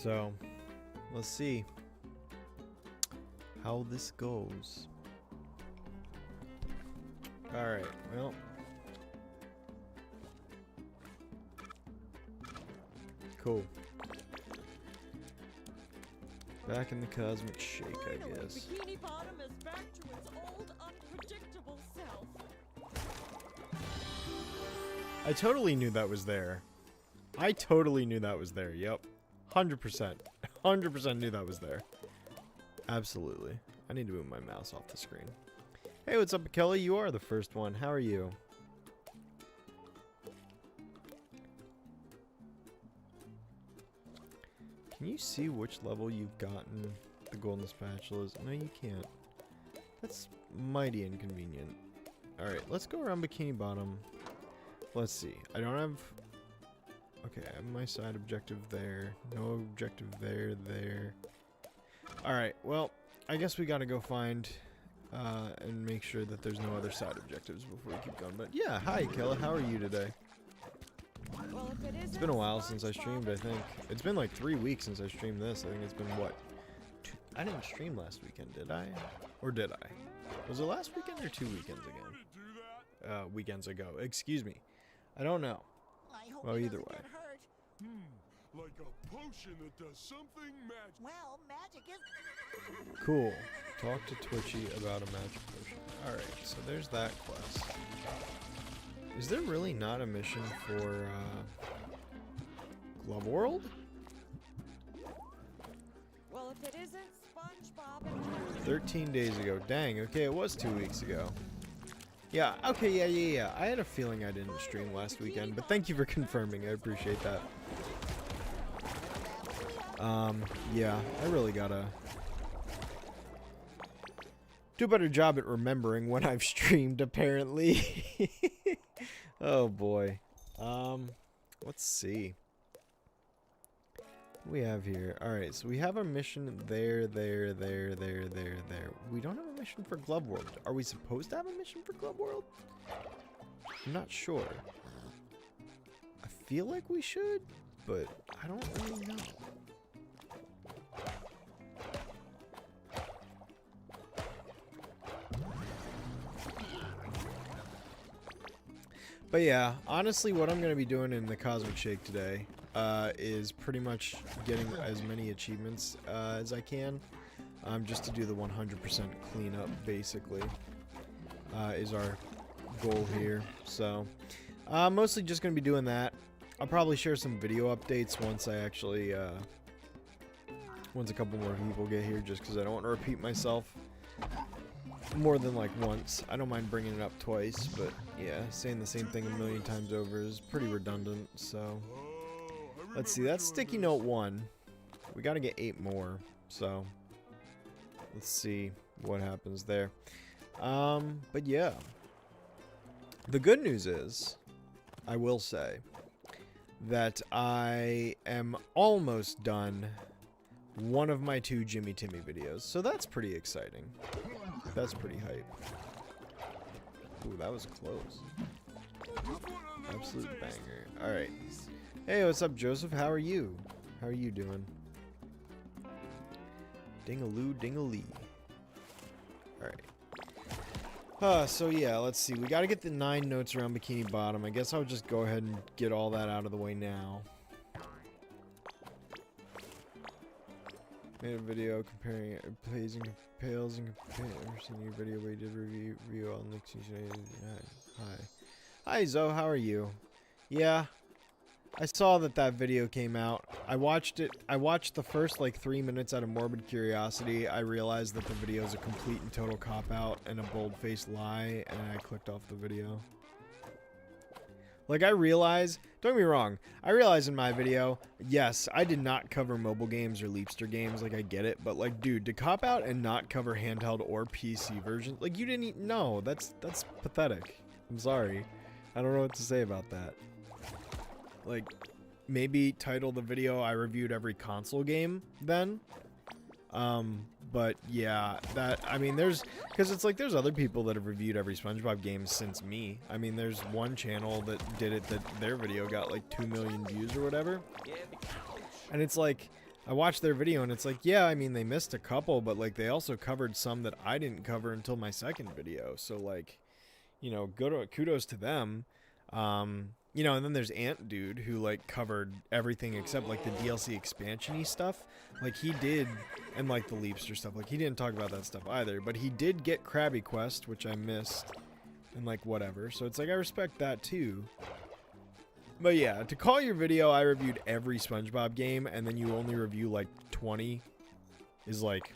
So, let's see how this goes. Alright, well. Cool. Back in the cosmic shake, I guess. Bikini Bottom is back to its old, unpredictable self. I totally knew that was there. I totally knew that was there, yep. 100%. 100% knew that was there. Absolutely. I need to move my mouse off the screen. Hey, what's up, Kelly? You are the first one. How are you? Can you see which level you've gotten the golden spatulas? No, you can't. That's mighty inconvenient. Alright, let's go around Bikini Bottom. Let's see. I don't have... Okay, I have my side objective there. No objective there, there. Alright, well, I guess we gotta go find and make sure that there's no other side objectives before we keep going. But yeah, hi, Kella. How are you today? Well, if It's been a while since I streamed, I think. It's been like 3 weeks since I streamed this. I think it's been, what? I didn't stream last weekend, did I? Or did I? Was it last weekend or 2 weekends ago? Weekends ago. Excuse me. I don't know. Well, either way. Like a potion that does something magic. Well, magic is... Cool. Talk to Twitchy about a magic potion. Alright, so there's that quest. Is there really not a mission for, Glove World? Well, if it isn't Spongebob and 13 days ago. Dang, okay, it was 2 weeks ago. Yeah, okay, yeah. I had a feeling I didn't stream last weekend, but thank you for confirming. I appreciate that. Yeah, I really gotta do a better job at remembering when I've streamed, apparently. Oh, boy. Let's see. What do we have here? Alright, so we have a mission there. We don't have a mission for Glove World. Are we supposed to have a mission for Glove World? I'm not sure. I feel like we should, but I don't really know. But yeah, honestly, what I'm going to be doing in the Cosmic Shake today is pretty much getting as many achievements as I can, just to do the 100% cleanup, basically, is our goal here. So, mostly just going to be doing that. I'll probably share some video updates once I actually, once a couple more people get here, just because I don't want to repeat myself more than like once. I don't mind bringing it up twice, but yeah, saying the same thing a million times over is pretty redundant. So let's see, that's sticky note 1. We got to get 8 more, so let's see what happens there. But yeah, the good news is, I will say that I am almost done one of my 2 Jimmy Timmy videos, so that's pretty exciting. That's pretty hype. Ooh, that was close. Absolute banger. Alright. Hey, what's up, Joseph? How are you? How are you doing? Ding-a-loo, ding-a-lee. Alright. So yeah, let's see. We gotta get the 9 notes around Bikini Bottom. I guess I'll just go ahead and get all that out of the way now. Made a video comparing plays and pales and comparison your video where you did review on Nixie. Hi Zoe, how are you? Yeah, I saw that video came out. I watched it. I watched the first like 3 minutes out of morbid curiosity. I realized that the video is a complete and total cop-out and a bold-faced lie, and I clicked off the video. Like, I realize, don't get me wrong, I realize in my video, yes, I did not cover mobile games or Leapster games, like, I get it, but, like, dude, to cop out and not cover handheld or PC versions, like, you didn't even know, that's pathetic. I'm sorry. I don't know what to say about that. Like, maybe title the video I reviewed every console game, then? But yeah, I mean, because it's like there's other people that have reviewed every SpongeBob game since me. I mean, there's one channel that did it that their video got like 2 million views or whatever. And it's like, I watched their video and it's like, yeah, I mean, they missed a couple, but like they also covered some that I didn't cover until my second video. So like, you know, kudos to them. You know, and then there's Ant Dude who like covered everything except like the DLC expansion-y stuff. Like he did, and like the Leapster stuff. Like he didn't talk about that stuff either, but he did get Krabby Quest, which I missed, and like whatever. So it's like I respect that too. But yeah, to call your video, I reviewed every SpongeBob game, and then you only review like 20, is like,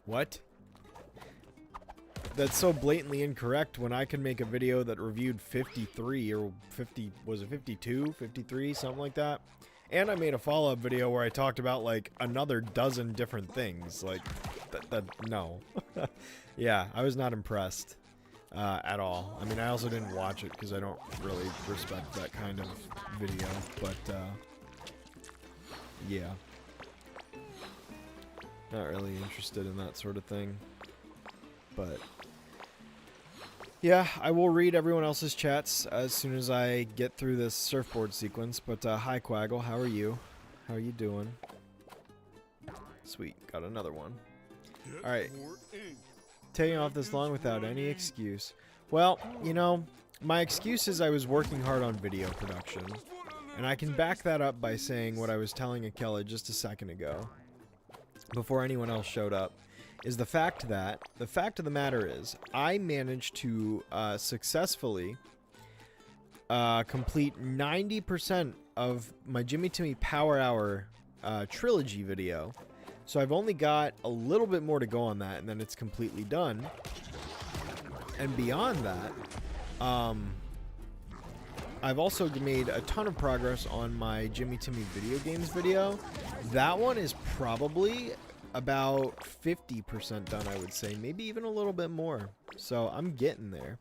what? That's so blatantly incorrect when I can make a video that reviewed 53 or 50, was it 52, 53, something like that. And I made a follow-up video where I talked about like another dozen different things. Like, no. Yeah, I was not impressed at all. I mean, I also didn't watch it because I don't really respect that kind of video. But, yeah. Not really interested in that sort of thing. But yeah, I will read everyone else's chats as soon as I get through this surfboard sequence. But hi Quaggle, how are you? How are you doing? Sweet, got another one. Alright. Taking off this long without any excuse. Well, you know, my excuse is I was working hard on video production. And I can back that up by saying what I was telling Akela just a second ago, before anyone else showed up. Is the fact of the matter is, I managed to successfully complete 90% of my Jimmy Timmy Power Hour trilogy video. So I've only got a little bit more to go on that, and then it's completely done. And beyond that, I've also made a ton of progress on my Jimmy Timmy video games video. That one is probably about 50% done, I would say. Maybe even a little bit more. So I'm getting there.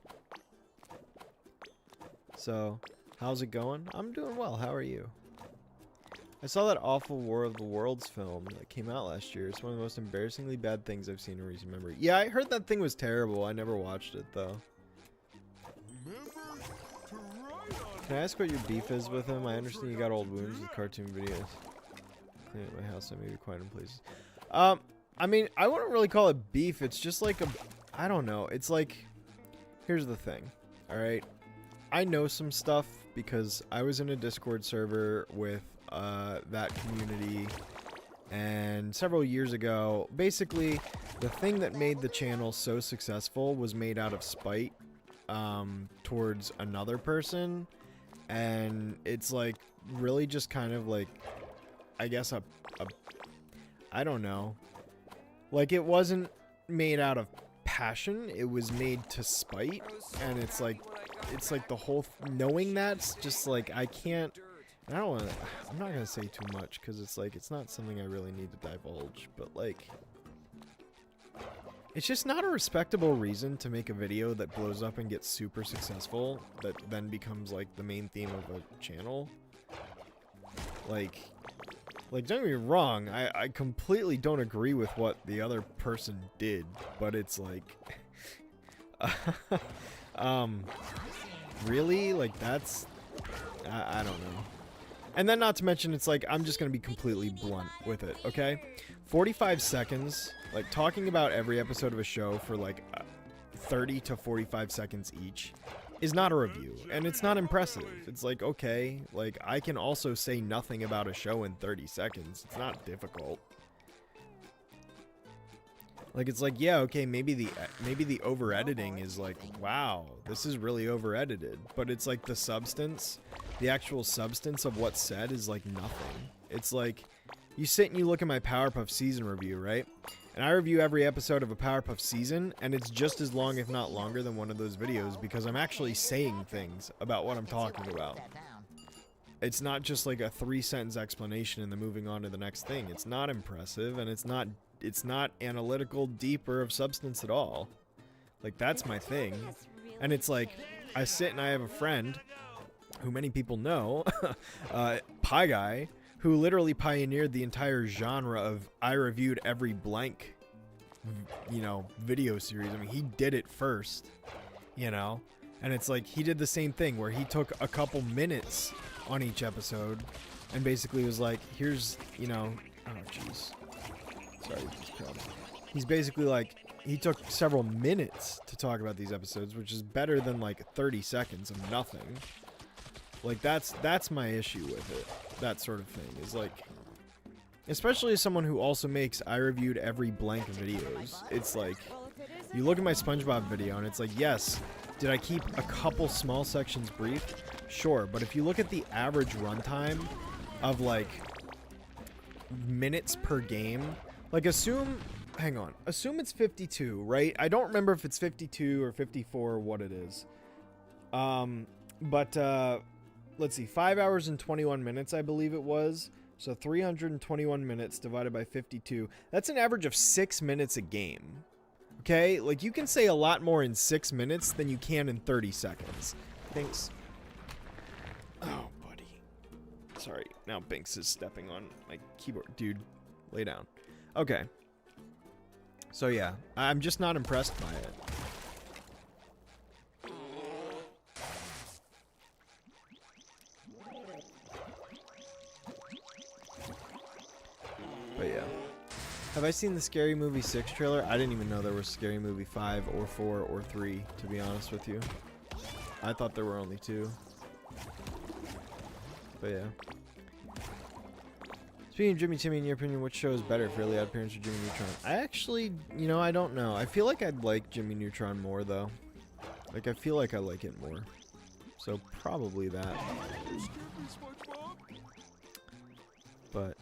So, how's it going? I'm doing well. How are you? I saw that awful War of the Worlds film that came out last year. It's one of the most embarrassingly bad things I've seen in recent memory. Yeah, I heard that thing was terrible. I never watched it, though. Can I ask what your beef is with him? I understand you got old wounds with cartoon videos. Clean up my house, I may be quiet in places. I mean, I wouldn't really call it beef. It's just like I don't know. It's like, here's the thing, all right? I know some stuff because I was in a Discord server with that community, and several years ago, basically, the thing that made the channel so successful was made out of spite towards another person, and it's like really just kind of like, I guess I don't know. Like, it wasn't made out of passion. It was made to spite. And it's like the whole... knowing that's just like, I can't... I don't want to... I'm not going to say too much because it's like, it's not something I really need to divulge. But like... it's just not a respectable reason to make a video that blows up and gets super successful that then becomes like the main theme of a channel. Like, don't get me wrong, I completely don't agree with what the other person did, but it's like, really? Like, that's, I don't know. And then not to mention, it's like, I'm just going to be completely blunt with it, okay? 45 seconds, like, talking about every episode of a show for like 30 to 45 seconds each is not a review, and it's not impressive. It's like, okay, like, I can also say nothing about a show in 30 seconds. It's not difficult. Like, it's like, yeah, okay, maybe the over editing is like, wow, this is really over edited, but it's like the substance, the actual substance of what's said is like nothing. It's like, you sit and you look at my Powerpuff season review, right? And I review every episode of a Powerpuff season, and it's just as long, if not longer, than one of those videos, because I'm actually saying things about what I'm talking about. It's not just like a 3-sentence explanation and then moving on to the next thing. It's not impressive, and it's not analytical, deep, or of substance at all. Like, that's my thing. And it's like, I sit and I have a friend, who many people know, Pie Guy, who literally pioneered the entire genre of I reviewed every blank, you know, video series. I mean, he did it first, you know? And it's like, he did the same thing where he took a couple minutes on each episode, and basically was like, here's, you know, oh jeez, sorry, he's basically like, he took several minutes to talk about these episodes, which is better than like 30 seconds of nothing. Like that's my issue with it. That sort of thing is like, especially as someone who also makes I reviewed every blank videos. It's like, you look at my SpongeBob video and it's like, yes, did I keep a couple small sections brief? Sure, but if you look at the average runtime of like minutes per game, like assume it's 52, right? I don't remember if it's 52 or 54 or what it is. But let's see, 5 hours and 21 minutes, I believe it was. So 321 minutes divided by 52. That's an average of 6 minutes a game. Okay? Like, you can say a lot more in 6 minutes than you can in 30 seconds. Thanks. Oh, buddy. Sorry. Now Binks is stepping on my keyboard. Dude, lay down. Okay. So, yeah. I'm just not impressed by it. But yeah. Have I seen the Scary Movie 6 trailer? I didn't even know there was Scary Movie 5 or 4 or 3, to be honest with you. I thought there were only 2. But yeah. Speaking of Jimmy Timmy, in your opinion, which show is better, Fairly Odd Parents or Jimmy Neutron? I actually, you know, I don't know. I feel like I'd like Jimmy Neutron more, though. Like, I feel like I like it more. So, probably that. But,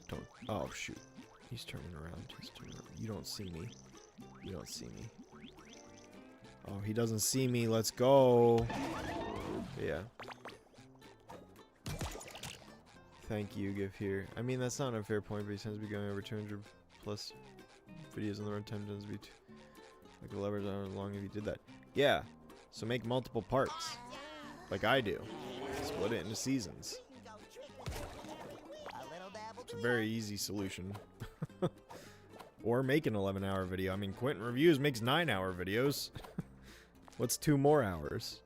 don't. Oh, shoot. He's turning around. He's turning around. You don't see me. You don't see me. Oh, he doesn't see me. Let's go. Yeah. Thank you, give here. I mean, that's not an unfair point, but he tends to be going over 200 plus videos, and the runtime tends to be like 11 hours long if you did that. Yeah. So make multiple parts. Like I do. Split it into seasons. It's a very easy solution. Or make an 11-hour video. I mean, Quentin Reviews makes 9-hour videos. What's 2 more hours?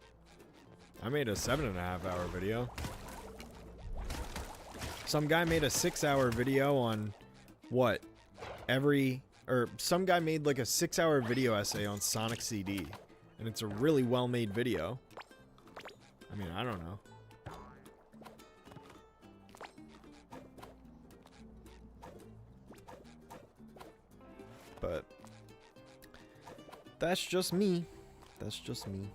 I made a 7.5-hour video. Some guy made a 6-hour video on what? Some guy made like a 6-hour video essay on Sonic CD. And it's a really well-made video. I mean, I don't know. But that's just me. That's just me.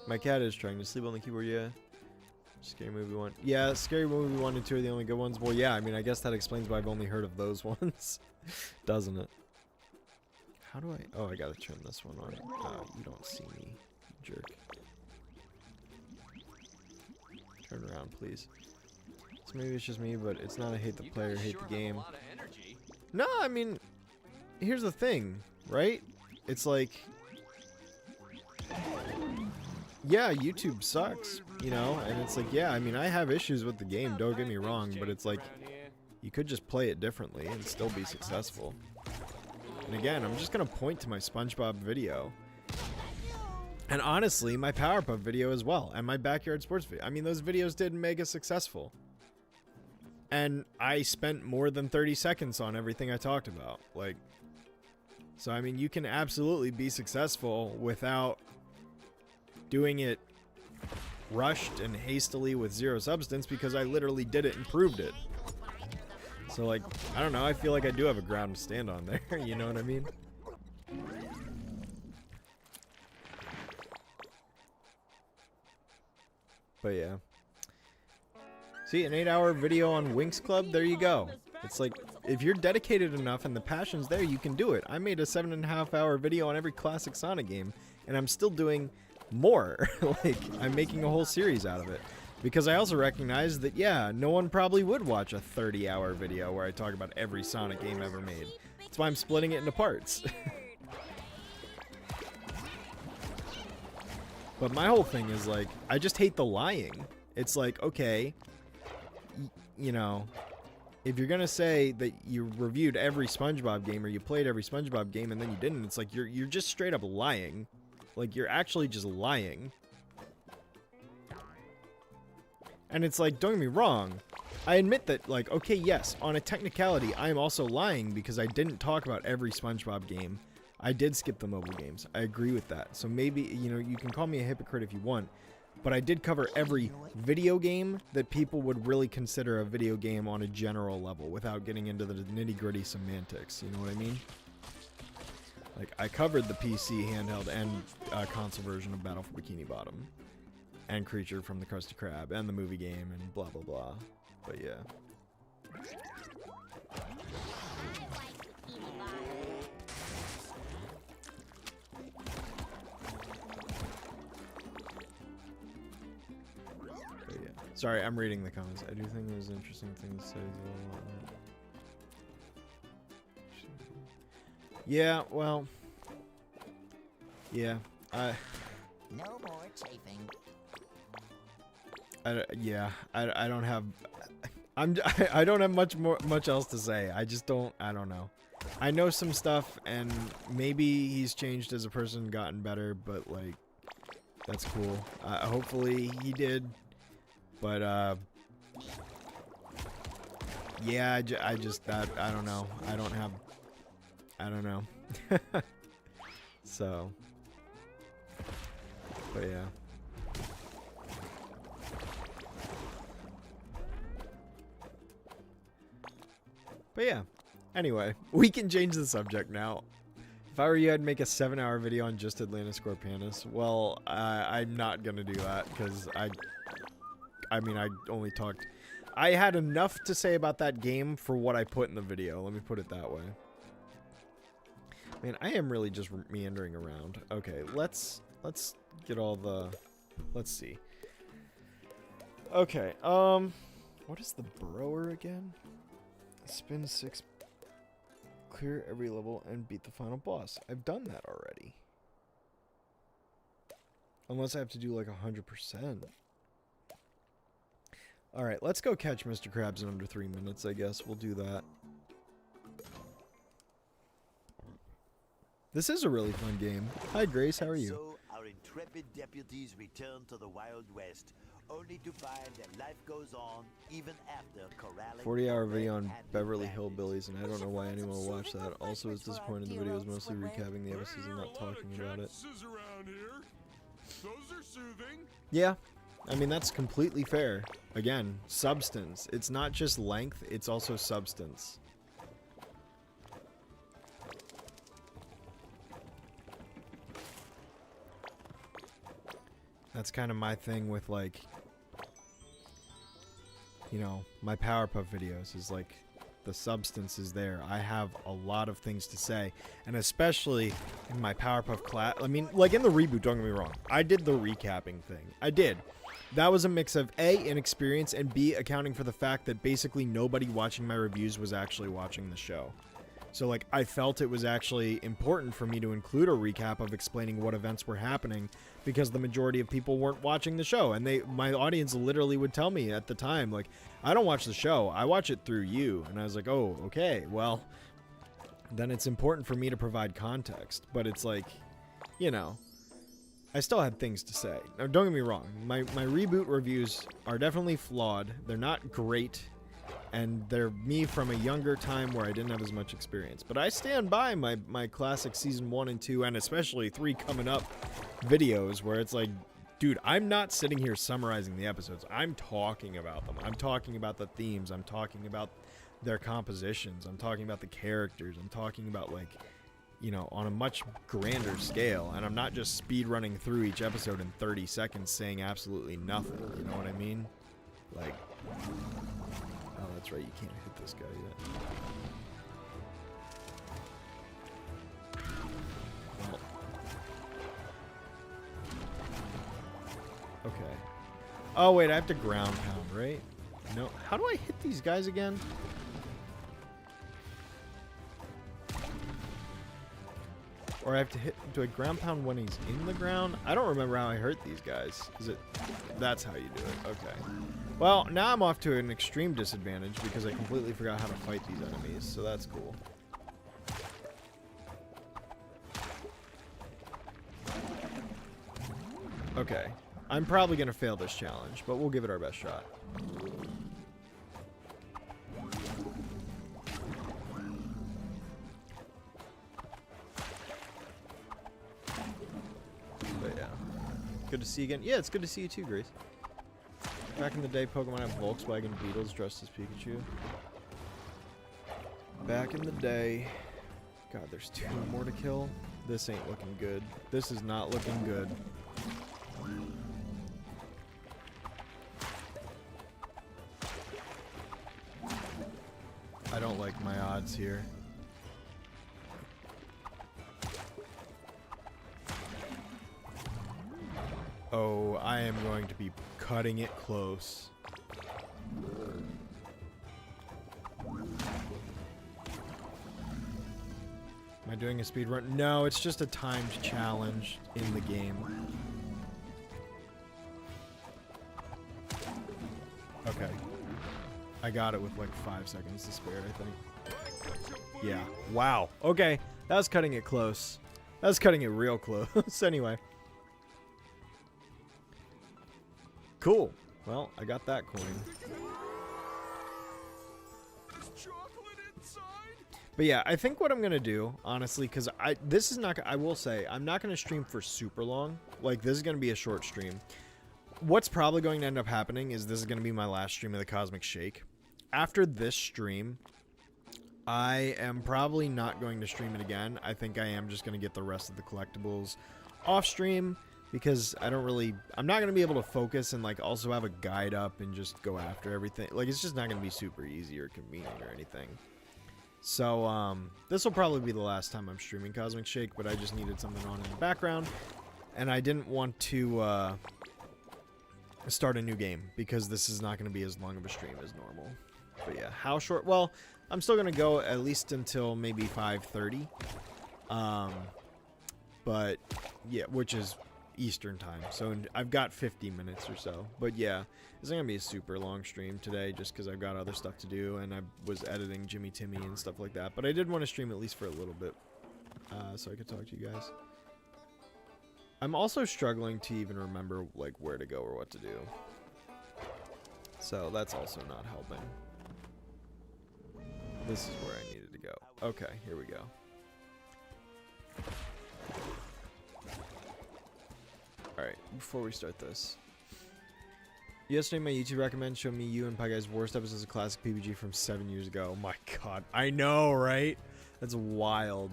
My cat is trying to sleep on the keyboard, yeah. Scary Movie 1. Yeah, Scary Movie 1 and 2 are the only good ones. Well, yeah, I mean, I guess that explains why I've only heard of those ones. Doesn't it? How do I... Oh, I gotta turn this one on. You don't see me, you jerk. Turn around, please. So maybe it's just me, but it's not a hate the player, hate the game. No, I mean, here's the thing, right? It's like... Yeah, YouTube sucks, you know, and it's like, yeah, I mean, I have issues with the game, don't get me wrong, but it's like, you could just play it differently and still be successful. And again, I'm just gonna point to my SpongeBob video. And honestly, my Powerpuff video as well, and my Backyard Sports video. I mean, those videos did mega successful. And I spent more than 30 seconds on everything I talked about. Like, so I mean, you can absolutely be successful without doing it rushed and hastily with zero substance, because I literally did it and proved it. So like, I don't know, I feel like I do have a ground to stand on there, you know what I mean? But yeah. See, an 8-hour video on Winx Club, there you go. It's like, if you're dedicated enough and the passion's there, you can do it. I made a 7.5-hour video on every classic Sonic game, and I'm still doing more. Like, I'm making a whole series out of it. Because I also recognize that, yeah, no one probably would watch a 30-hour video where I talk about every Sonic game ever made. That's why I'm splitting it into parts. But my whole thing is, like, I just hate the lying. It's like, okay, you know, if you're gonna say that you reviewed every SpongeBob game or you played every SpongeBob game and then you didn't, it's like you're just straight up lying. Like, you're actually just lying. And it's like, don't get me wrong. I admit that, like, okay, yes, on a technicality, I am also lying because I didn't talk about every SpongeBob game. I did skip the mobile games. I agree with that. So maybe, you know, you can call me a hypocrite if you want. But I did cover every video game that people would really consider a video game on a general level without getting into the nitty-gritty semantics. You know what I mean? Like, I covered the PC, handheld, and console version of Battle for Bikini Bottom. And Creature from the Krusty Krab, and the movie game, and blah, blah, blah. But yeah. But yeah. Sorry, I'm reading the comments. I do think there's an interesting thing to say as well. Yeah, well. Yeah, No more chafing. I don't have I don't have much else to say. I don't know. I know some stuff, and maybe he's changed as a person, gotten better, but like, that's cool. Hopefully he did, but yeah, I don't know. I don't know. So, but yeah. But yeah, anyway, we can change the subject now. If I were you, I'd make a 7-hour video on just Atlantis Scorpianus. Well, I'm not gonna do that, because I mean, I only talked... I had enough to say about that game for what I put in the video, let me put it that way. Man, I am really just meandering around. Okay, let's get all the... Let's see. Okay, what is the burrower again? Spin 6, clear every level, and beat the final boss. I've done that already. Unless I have to do like 100%. Alright, let's go catch Mr. Krabs in under 3 minutes, I guess. We'll do that. This is a really fun game. Hi, Grace. How are you? So our intrepid deputies return to the Wild West, only to find that life goes on even after corralling. 40-hour video on Beverly Hillbillies, and I don't know why anyone will watch that. Also, was disappointed the video is mostly recapping the episodes and not talking about it. Around here. Those are soothing. Yeah, I mean, that's completely fair. Again, substance. It's not just length, it's also substance. That's kind of my thing with, like, you know, my Powerpuff videos is like, the substance is there. I have a lot of things to say, and especially in my Powerpuff class. I mean, like in the reboot, don't get me wrong. I did the recapping thing. I did. That was a mix of A, inexperience, and B, accounting for the fact that basically nobody watching my reviews was actually watching the show. So, like, I felt it was actually important for me to include a recap of explaining what events were happening because the majority of people weren't watching the show. And my audience literally would tell me at the time, like, I don't watch the show. I watch it through you. And I was like, oh, okay, well, then it's important for me to provide context. But it's like, you know, I still had things to say. Now, don't get me wrong. My reboot reviews are definitely flawed. They're not great. And they're me from a younger time where I didn't have as much experience. But I stand by my classic season 1 and 2, and especially 3 coming up videos where it's like, dude, I'm not sitting here summarizing the episodes. I'm talking about them. I'm talking about the themes. I'm talking about their compositions. I'm talking about the characters. I'm talking about, like, you know, on a much grander scale. And I'm not just speed running through each episode in 30 seconds saying absolutely nothing. You know what I mean? Like... Oh, that's right, you can't hit this guy yet. Well. Okay. Oh, wait, I have to ground pound, right? No. How do I hit these guys again? Or I have to hit... Do I ground pound when he's in the ground? I don't remember how I hurt these guys. Is it... That's how you do it. Okay. Well, now I'm off to an extreme disadvantage because I completely forgot how to fight these enemies, so that's cool. Okay. I'm probably going to fail this challenge, but we'll give it our best shot. But yeah. Good to see you again. Yeah, it's good to see you too, Grace. Back in the day, Pokemon had Volkswagen Beetles dressed as Pikachu. Back in the day. God, there's 2 more to kill. This ain't looking good. This is not looking good. I don't like my odds here. Oh, I am going to be cutting it close. Am I doing a speed run? No, it's just a timed challenge in the game. Okay. I got it with like 5 seconds to spare, I think. Yeah. Wow. Okay. That was cutting it close. That was cutting it real close. Anyway. Cool. Well, I got that coin. Chocolate inside? But yeah, I think what I'm gonna do, honestly, because this is not. I will say I'm not gonna stream for super long. Like, this is gonna be a short stream. What's probably going to end up happening is this is gonna be my last stream of the Cosmic Shake. After this stream, I am probably not going to stream it again. I think I am just gonna get the rest of the collectibles off stream because I'm not gonna be able to focus and like also have a guide up and just go after everything. Like, it's just not gonna be super easy or convenient or anything. So, this will probably be the last time I'm streaming Cosmic Shake, but I just needed something on in the background. And I didn't want to, start a new game, because this is not going to be as long of a stream as normal. But yeah, how short? Well, I'm still going to go at least until maybe 5:30. But, yeah, which is Eastern time. So, I've got 50 minutes or so. But yeah, it's not going to be a super long stream today just because I've got other stuff to do and I was editing Jimmy Timmy and stuff like that. But I did want to stream at least for a little bit so I could talk to you guys. I'm also struggling to even remember like where to go or what to do. So that's also not helping. This is where I needed to go. Okay, here we go. Alright, before we start this. Yesterday, my YouTube recommend showed me you and Pie Guy's worst episodes of classic PBG from 7 years ago. Oh my god. I know, right? That's wild.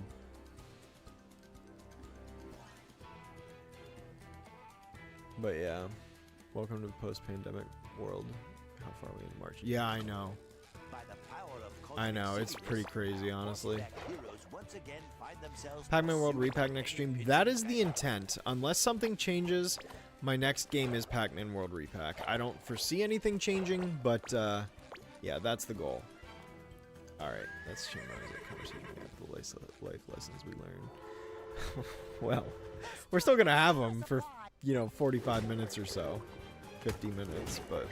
But yeah. Welcome to the post-pandemic world. How far are we in March? Yeah, I know. I know, it's pretty crazy, honestly. Pac-Man World Repack next stream. That is the intent. Unless something changes, my next game is Pac-Man World Repack. I don't foresee anything changing, but yeah, that's the goal. Alright, let's change our conversation with the life lessons we learned. Well, we're still going to have them for, you know, 45 minutes or so. 50 minutes, but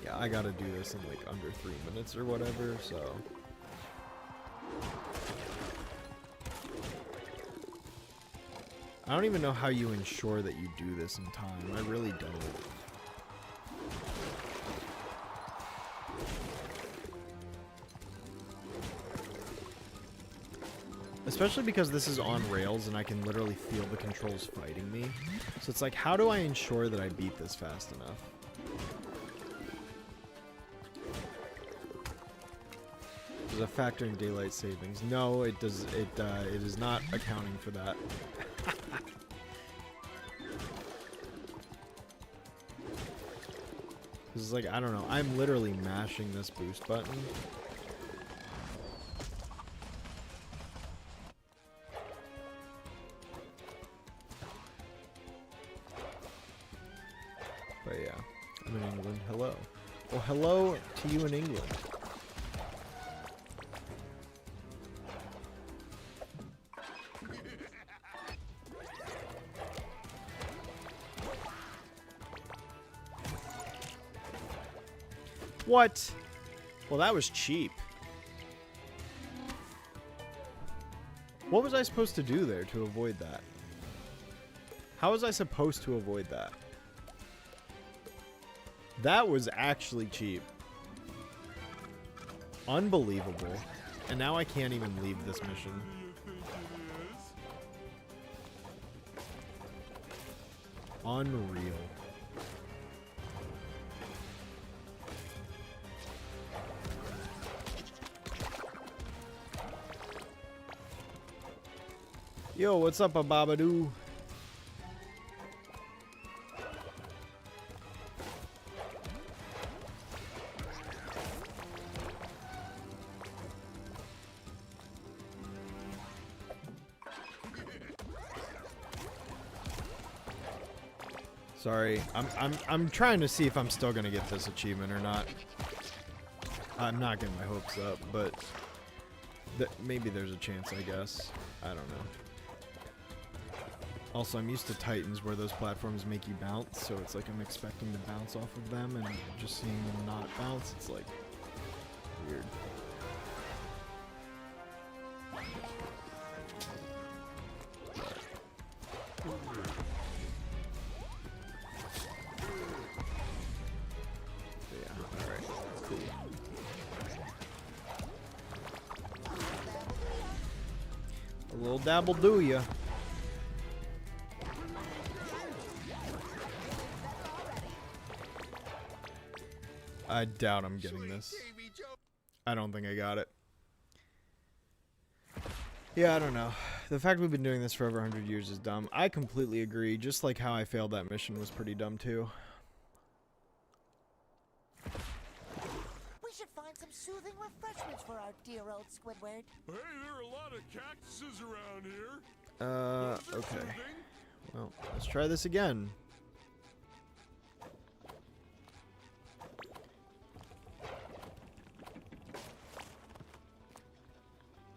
yeah, I gotta do this in like under 3 minutes or whatever, so. I don't even know how you ensure that you do this in time. I really don't. Especially because this is on rails and I can literally feel the controls fighting me. So it's like, how do I ensure that I beat this fast enough? Does it factor in daylight savings? No, it does. It is not accounting for that. It's like, I don't know. I'm literally mashing this boost button. But yeah, I'm in England. Hello. Well, hello to you in England. What? Well, that was cheap. What was I supposed to do there to avoid that? How was I supposed to avoid that? That was actually cheap. Unbelievable. And now I can't even leave this mission. Do you think it is? Unreal. Yo, what's up, Babadoo? Sorry, I'm trying to see if I'm still gonna get this achievement or not. I'm not getting my hopes up, but maybe there's a chance, I guess. I don't know. Also, I'm used to Titans where those platforms make you bounce, so it's like I'm expecting to bounce off of them, and just seeing them not bounce, it's like weird. Yeah, alright, cool. A little dabble do ya. I doubt I'm getting this. I don't think I got it. Yeah, I don't know. The fact we've been doing this for over 100 years is dumb. I completely agree, just like how I failed that mission was pretty dumb too. We should find some soothing refreshments for our dear old Squidward. Hey, there are a lot of cactuses around here. Those are Okay. soothing. Well, let's try this again.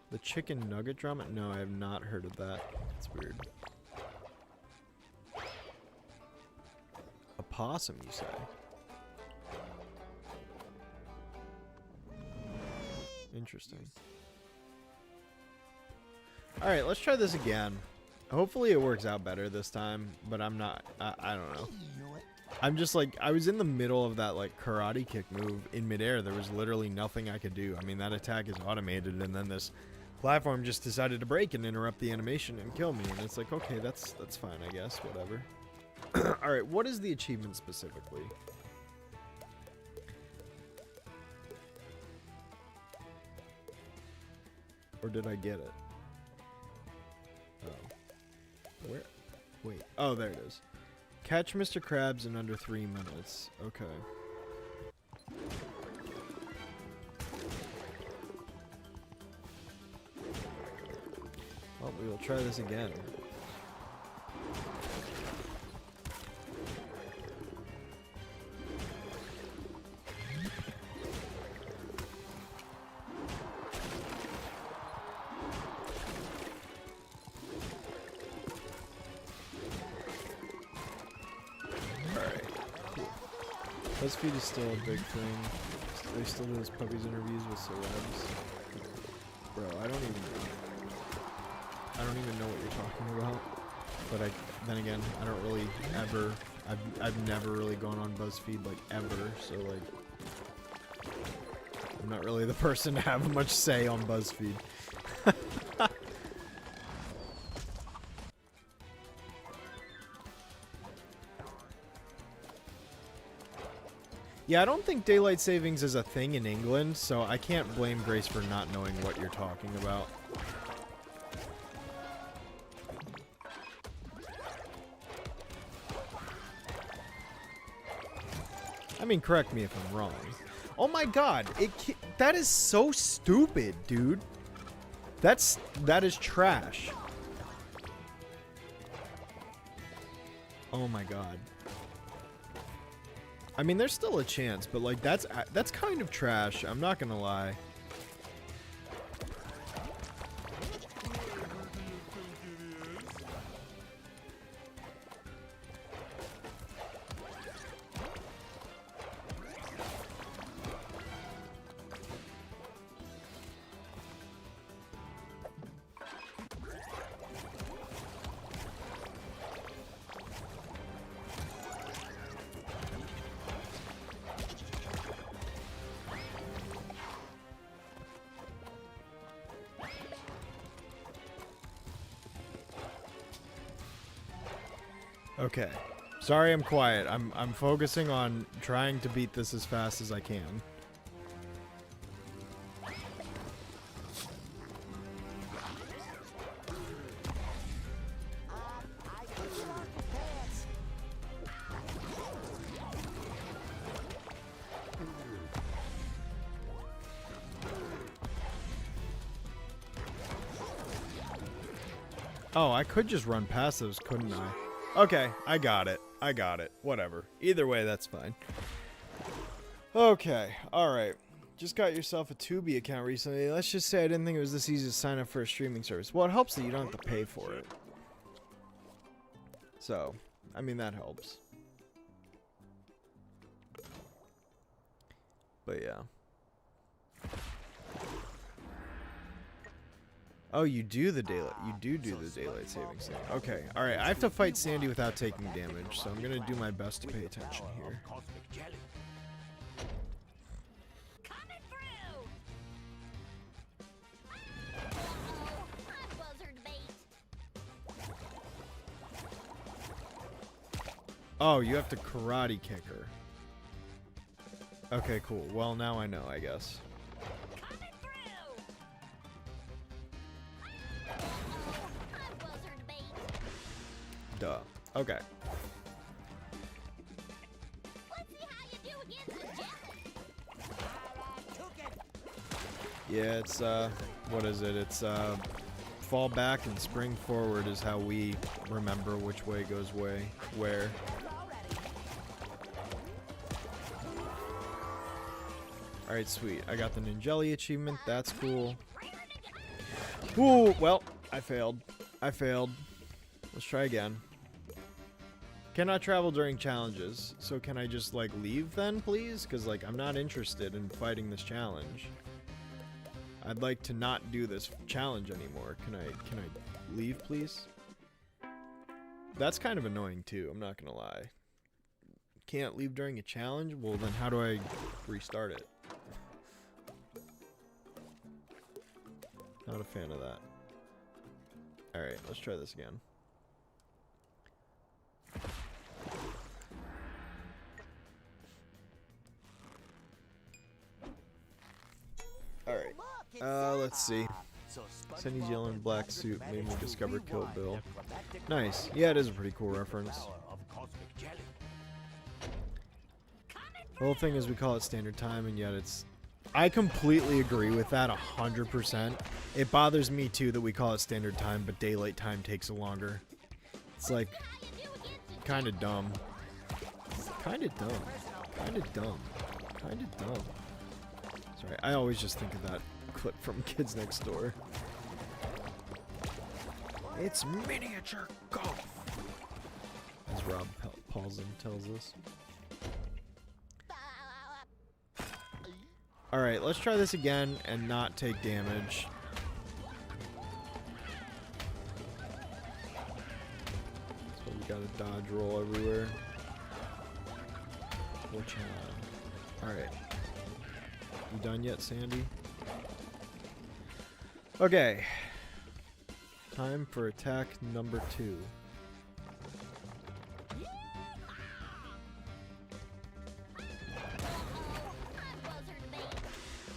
The chicken nugget drama? No, I have not heard of that. That's weird. A possum, you say? Interesting. Alright, let's try this again. Hopefully it works out better this time, but I'm not, I don't know. I'm just like, I was in the middle of that like karate kick move in midair. There was literally nothing I could do. I mean, that attack is automated, and then this platform just decided to break and interrupt the animation and kill me. And it's like, okay, that's fine, I guess, whatever. Alright, what is the achievement specifically? Or did I get it? Oh. Where? Wait. Oh, there it is. Catch Mr. Krabs in under 3 minutes. Okay. Well, we will try this again. BuzzFeed is still a big thing. They still do those puppies interviews with celebs. Bro, I don't even know what you're talking about. But then again, I don't really ever, I've never really gone on BuzzFeed like ever, so like, I'm not really the person to have much say on BuzzFeed. Yeah, I don't think daylight savings is a thing in England, so I can't blame Grace for not knowing what you're talking about. I mean, correct me if I'm wrong. Oh my god, that is so stupid, dude. That is trash. Oh my god. I mean, there's still a chance, but like that's kind of trash. I'm not gonna lie. Okay. Sorry I'm quiet. I'm focusing on trying to beat this as fast as I can. I can get off your pants. Oh, I could just run past those, couldn't I? Okay, I got it. I got it. Whatever. Either way, that's fine. Okay, alright. Just got yourself a Tubi account recently. Let's just say I didn't think it was this easy to sign up for a streaming service. Well, it helps that you don't have to pay for it. So, I mean, that helps. But yeah. Oh, you do the daylight. You do the daylight savings thing. Okay. All right. I have to fight Sandy without taking damage, so I'm gonna do my best to pay attention here. Coming through! Buzzard bait. Oh, you have to karate kick her. Okay, cool. Well, now I know, I guess. Coming through! Buzzard bait. Duh. Okay. Let's see how you do against the jelly. Yeah, it's what is it? It's fall back and spring forward is how we remember which way goes where. Alright, sweet. I got the Ninjelli achievement. That's cool. Ooh, well, I failed. I failed. Let's try again. Cannot travel during challenges. So can I just, like, leave then, please? Because, like, I'm not interested in fighting this challenge. I'd like to not do this challenge anymore. Can I leave, please? That's kind of annoying, too. I'm not gonna lie. Can't leave during a challenge? Well, then how do I restart it? Not a fan of that. Alright, let's try this again. Alright. Let's see. Sandy's yellow and black suit made me discover Kill Bill. Nice. Yeah, it is a pretty cool reference. The whole thing is we call it standard time, and yet it's... I completely agree with that 100%. It bothers me too that we call it standard time, but daylight time takes longer. It's like kind of dumb. Kind of dumb. Kind of dumb. Kind of dumb. Sorry, I always just think of that clip from Kids Next Door. It's miniature golf, as Rob Paulson tells us. Alright, let's try this again and not take damage. So we got a dodge roll everywhere. Watch out. Alright. You done yet, Sandy? Okay. Time for attack number 2.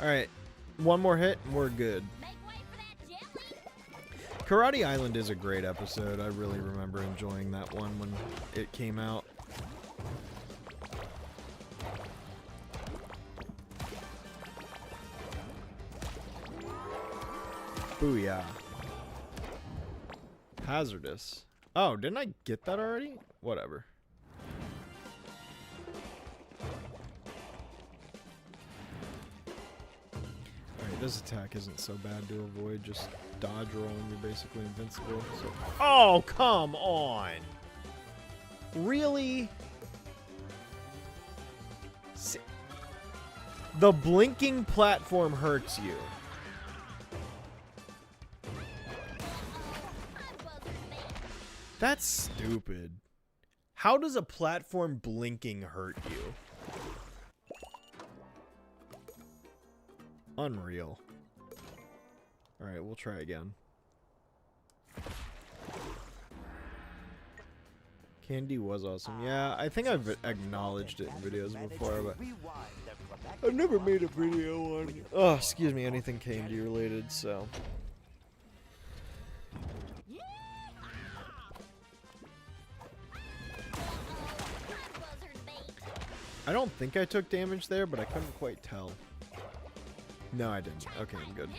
Alright, one more hit and we're good. Karate Island is a great episode. I really remember enjoying that one when it came out. Booyah. Hazardous. Oh, didn't I get that already? Whatever. This attack isn't so bad to avoid, just dodge roll and you're basically invincible. So. Oh, come on! Really? The blinking platform hurts you. That's stupid. How does a platform blinking hurt you? Unreal. Alright, we'll try again. Candy was awesome. Yeah, I think I've acknowledged it in videos before, but I've never made a video on, oh, excuse me, anything Candy related, so. I don't think I took damage there, but I couldn't quite tell. No, I didn't. Okay, I'm good.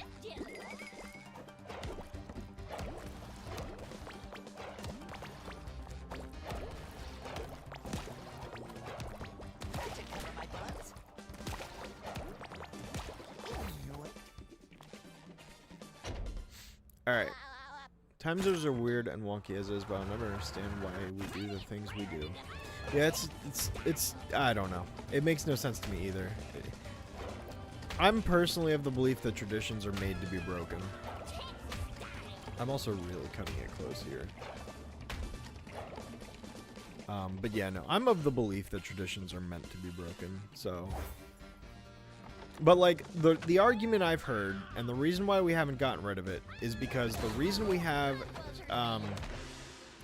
Alright. Time zones are weird and wonky as is, but I'll never understand why we do the things we do. Yeah, it's I don't know. It makes no sense to me either. I'm personally of the belief that traditions are made to be broken. I'm also really cutting it close here. But yeah, no, I'm of the belief that traditions are meant to be broken, so. But like, the argument I've heard, and the reason why we haven't gotten rid of it, is because the reason we have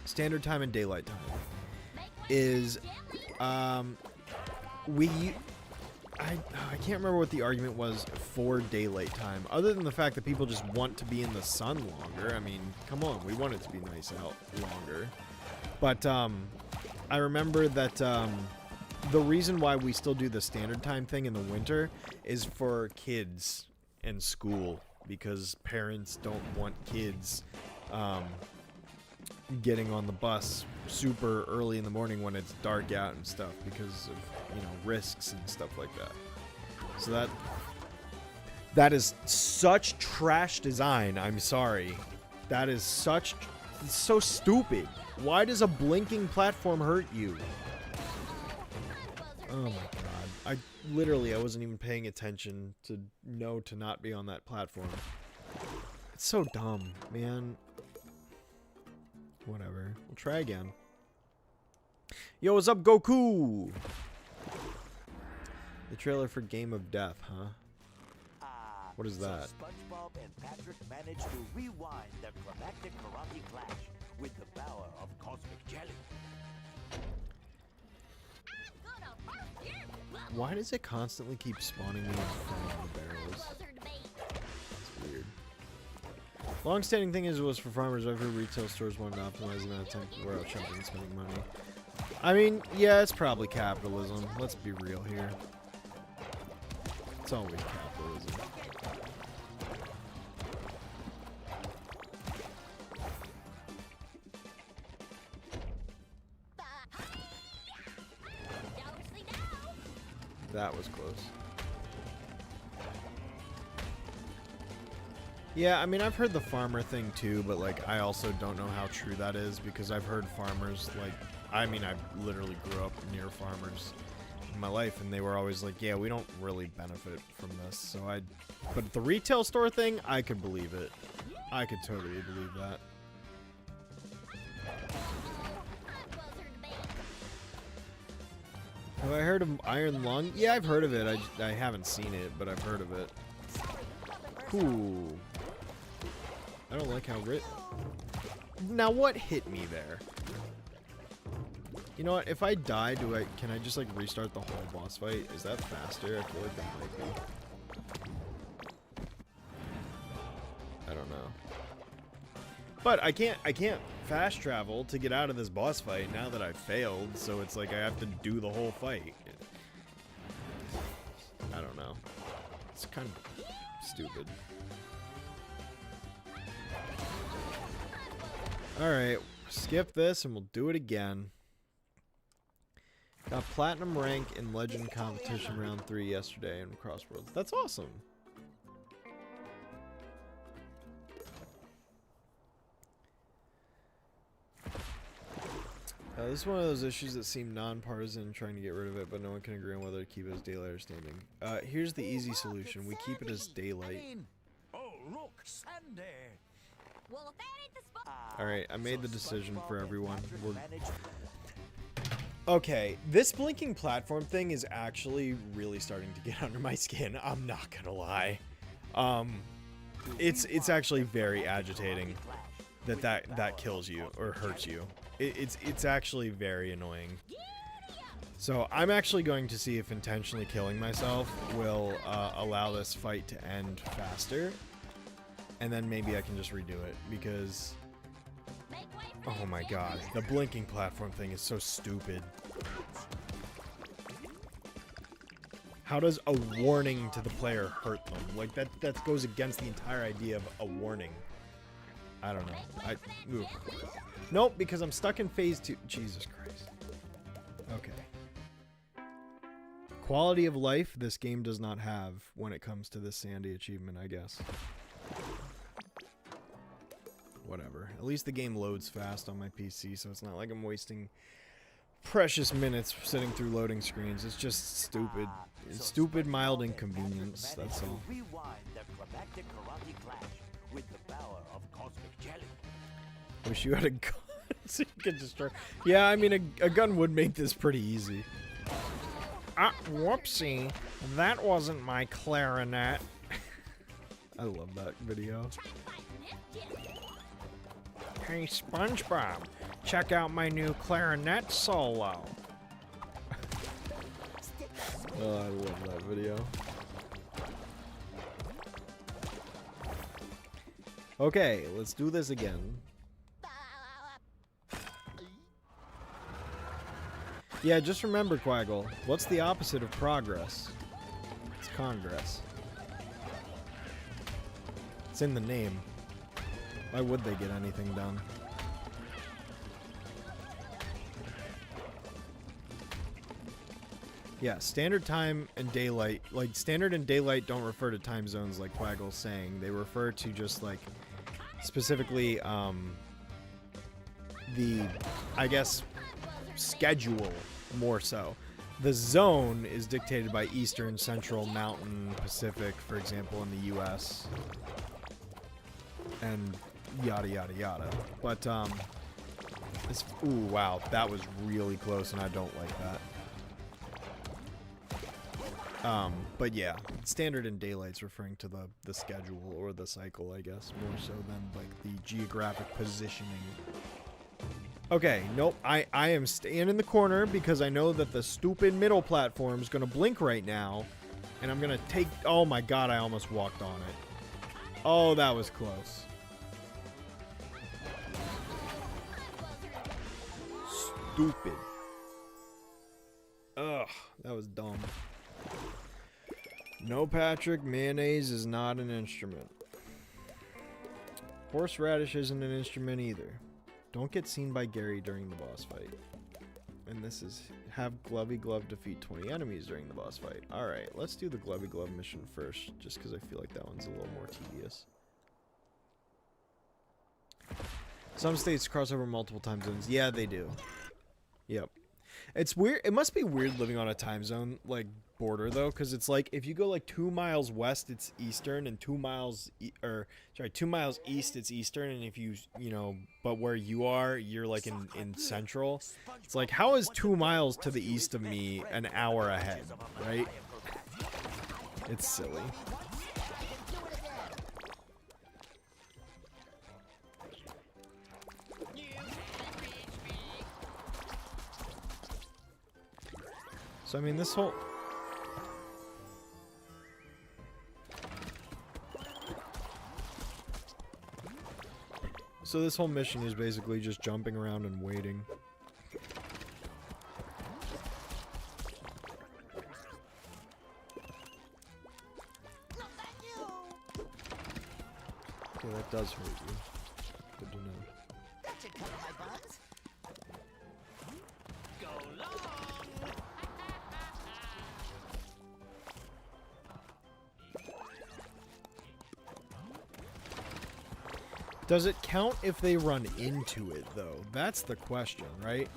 standard time and daylight time is I can't remember what the argument was for daylight time, other than the fact that people just want to be in the sun longer. I mean, come on, we want it to be nice out longer. But I remember that the reason why we still do the standard time thing in the winter is for kids and school, because parents don't want kids getting on the bus super early in the morning when it's dark out and stuff, because of, you know, risks and stuff like that. So that is such trash design. I'm sorry. That is such, it's so stupid. Why does a blinking platform hurt you? Oh my god. I wasn't even paying attention to know to not be on that platform. It's so dumb, man. Whatever. We'll try again. Yo, what's up, Goku? The trailer for Game of Death, huh? What is that? Spongebob and Patrick managed to rewind their climactic karate clash with the power of cosmic jelly. Why does it constantly keep spawning me in front of the barrels? It's weird. Long-standing thing is it was for farmers. Every retail stores wanted to optimize the amount of time people were out shopping and spending money. I mean, yeah, it's probably capitalism. Let's be real here. It's always capitalism. That was close. Yeah, I mean, I've heard the farmer thing too, but like, I also don't know how true that is, because I've heard farmers, like, I mean, I literally grew up near farmers in my life, and they were always like, yeah, we don't really benefit from this, so but the retail store thing, I could believe it. I could totally believe that. Have I heard of Iron Lung? Yeah, I've heard of it. I haven't seen it, but I've heard of it. Cool. I don't like how Now what hit me there? You know what? If I die, can I just like restart the whole boss fight? Is that faster? I feel like that might be. I don't know. But I can't fast travel to get out of this boss fight now that I've failed, so it's like I have to do the whole fight. I don't know. It's kind of stupid. Alright, skip this and we'll do it again. Got platinum rank in legend competition round 3 yesterday in Crossroads. That's awesome. This is one of those issues that seem non-partisan, trying to get rid of it, but no one can agree on whether to keep it as daylight or standing. Here's the easy solution. We keep it as daylight. Oh, look, Sandy. Well, if that ain't the spot. Alright, I made the decision for everyone. Okay, this blinking platform thing is actually really starting to get under my skin. I'm not gonna lie. It's actually very agitating that kills you or hurts you. It's actually very annoying. So I'm actually going to see if intentionally killing myself will allow this fight to end faster, and then maybe I can just redo it, because oh my god, the blinking platform thing is so stupid. How does a warning to the player hurt them? Like, that goes against the entire idea of a warning. I don't know. Nope, because I'm stuck in phase 2. Jesus Christ. Okay. Quality of life this game does not have when it comes to this Sandy achievement, I guess. Whatever. At least the game loads fast on my PC, so it's not like I'm wasting precious minutes sitting through loading screens. It's just stupid. It's stupid, mild inconvenience, that's all. Wish you had a gun so you could destroy. Yeah, I mean, a gun would make this pretty easy. Ah, whoopsie. That wasn't my clarinet. I love that video. Hey, Spongebob, check out my new clarinet solo. Oh, I love that video. Okay, let's do this again. Yeah, just remember, Quaggle, what's the opposite of progress? It's Congress. It's in the name. Why would they get anything done? Yeah, standard time and daylight. Like, standard and daylight don't refer to time zones like Quaggle's saying. They refer to just, like, specifically, the, I guess, schedule more so. The zone is dictated by Eastern, Central, Mountain, Pacific, for example, in the US. And yada yada yada. But this, ooh, wow, that was really close, and I don't like that. But yeah, standard and daylight's referring to the schedule or the cycle, I guess, more so than like the geographic positioning. Okay, nope, I am staying in the corner because I know that the stupid middle platform is gonna blink right now, and I'm gonna take, oh my god, I almost walked on it. Oh, that was close. Stupid. Ugh, that was dumb. No, Patrick, mayonnaise is not an instrument. Horseradish isn't an instrument either. Don't get seen by Gary during the boss fight. And this is have Glovey Glove defeat 20 enemies during the boss fight. Alright, let's do the Glovey Glove mission first, just because I feel like that one's a little more tedious. Some states cross over multiple time zones. Yeah, they do. Yep. It's weird. It must be weird living on a time zone, like, border, though, because it's like, if you go, like, 2 miles west, it's eastern, and 2 miles, 2 miles east, it's eastern, and if you know, but where you are, you're, like, in central. It's like, how is 2 miles to the east of me an hour ahead, right? It's silly. So, I mean, this whole... So this whole mission is basically just jumping around and waiting. Okay, that does hurt you. Good to know. That should cover my buns. Does it count if they run into it, though? That's the question, right?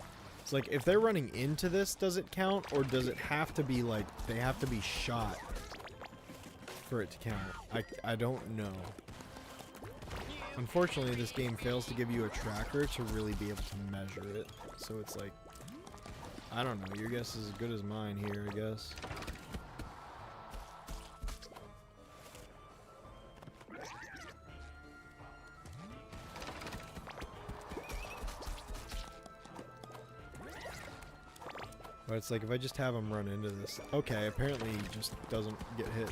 It's like, if they're running into this, does it count? Or does it have to be, like, they have to be shot for it to count? I don't know. Unfortunately, this game fails to give you a tracker to really be able to measure it. So it's like, I don't know. Your guess is as good as mine here, I guess. But it's like if I just have him run into this. Okay, apparently he just doesn't get hit.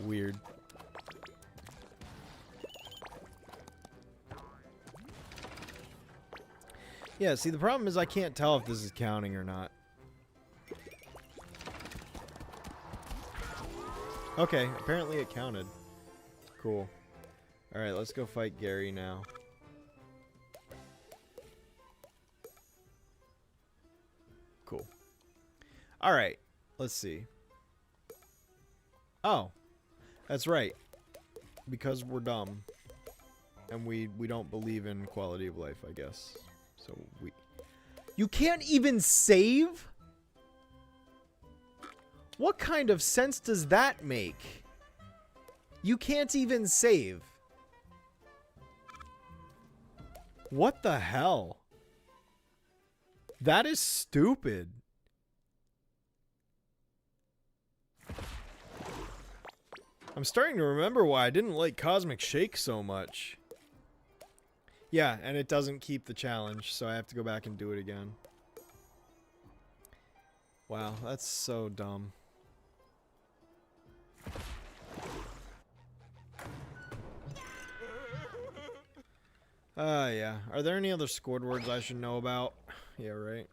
Weird. Yeah, see, the problem is I can't tell if this is counting or not. Okay, apparently it counted. Cool. Alright, let's go fight Gary now. Cool. Alright, let's see. Oh, that's right. Because we're dumb. And we don't believe in quality of life, I guess. So we... You can't even save? What kind of sense does that make? You can't even save. What the hell? That is stupid. I'm starting to remember why I didn't like Cosmic Shake so much. Yeah, and it doesn't keep the challenge, so I have to go back and do it again. Wow, that's so dumb. Yeah. Are there any other scored words I should know about? Yeah, right.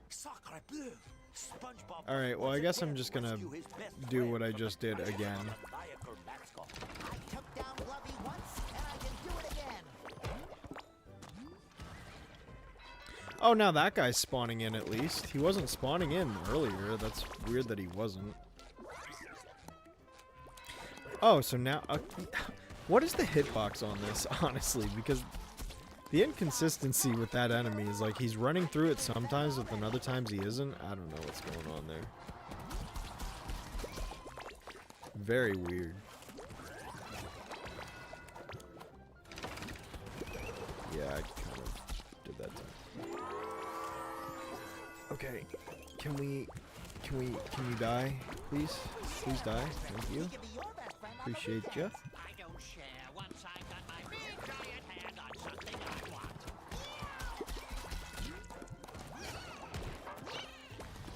Sacre bleu! SpongeBob. Alright, well I guess I'm just gonna do what I just did again. I took down Bluffy once, and I can do it again. Oh, now that guy's spawning in at least. He wasn't spawning in earlier. That's weird that he wasn't. Oh, so now... what is the hitbox on this, honestly? Because the inconsistency with that enemy is like he's running through it sometimes, but then other times he isn't. I don't know what's going on there. Very weird. Yeah, I kind of did that too. Okay, can you die, please? Please die. Thank you. Appreciate you.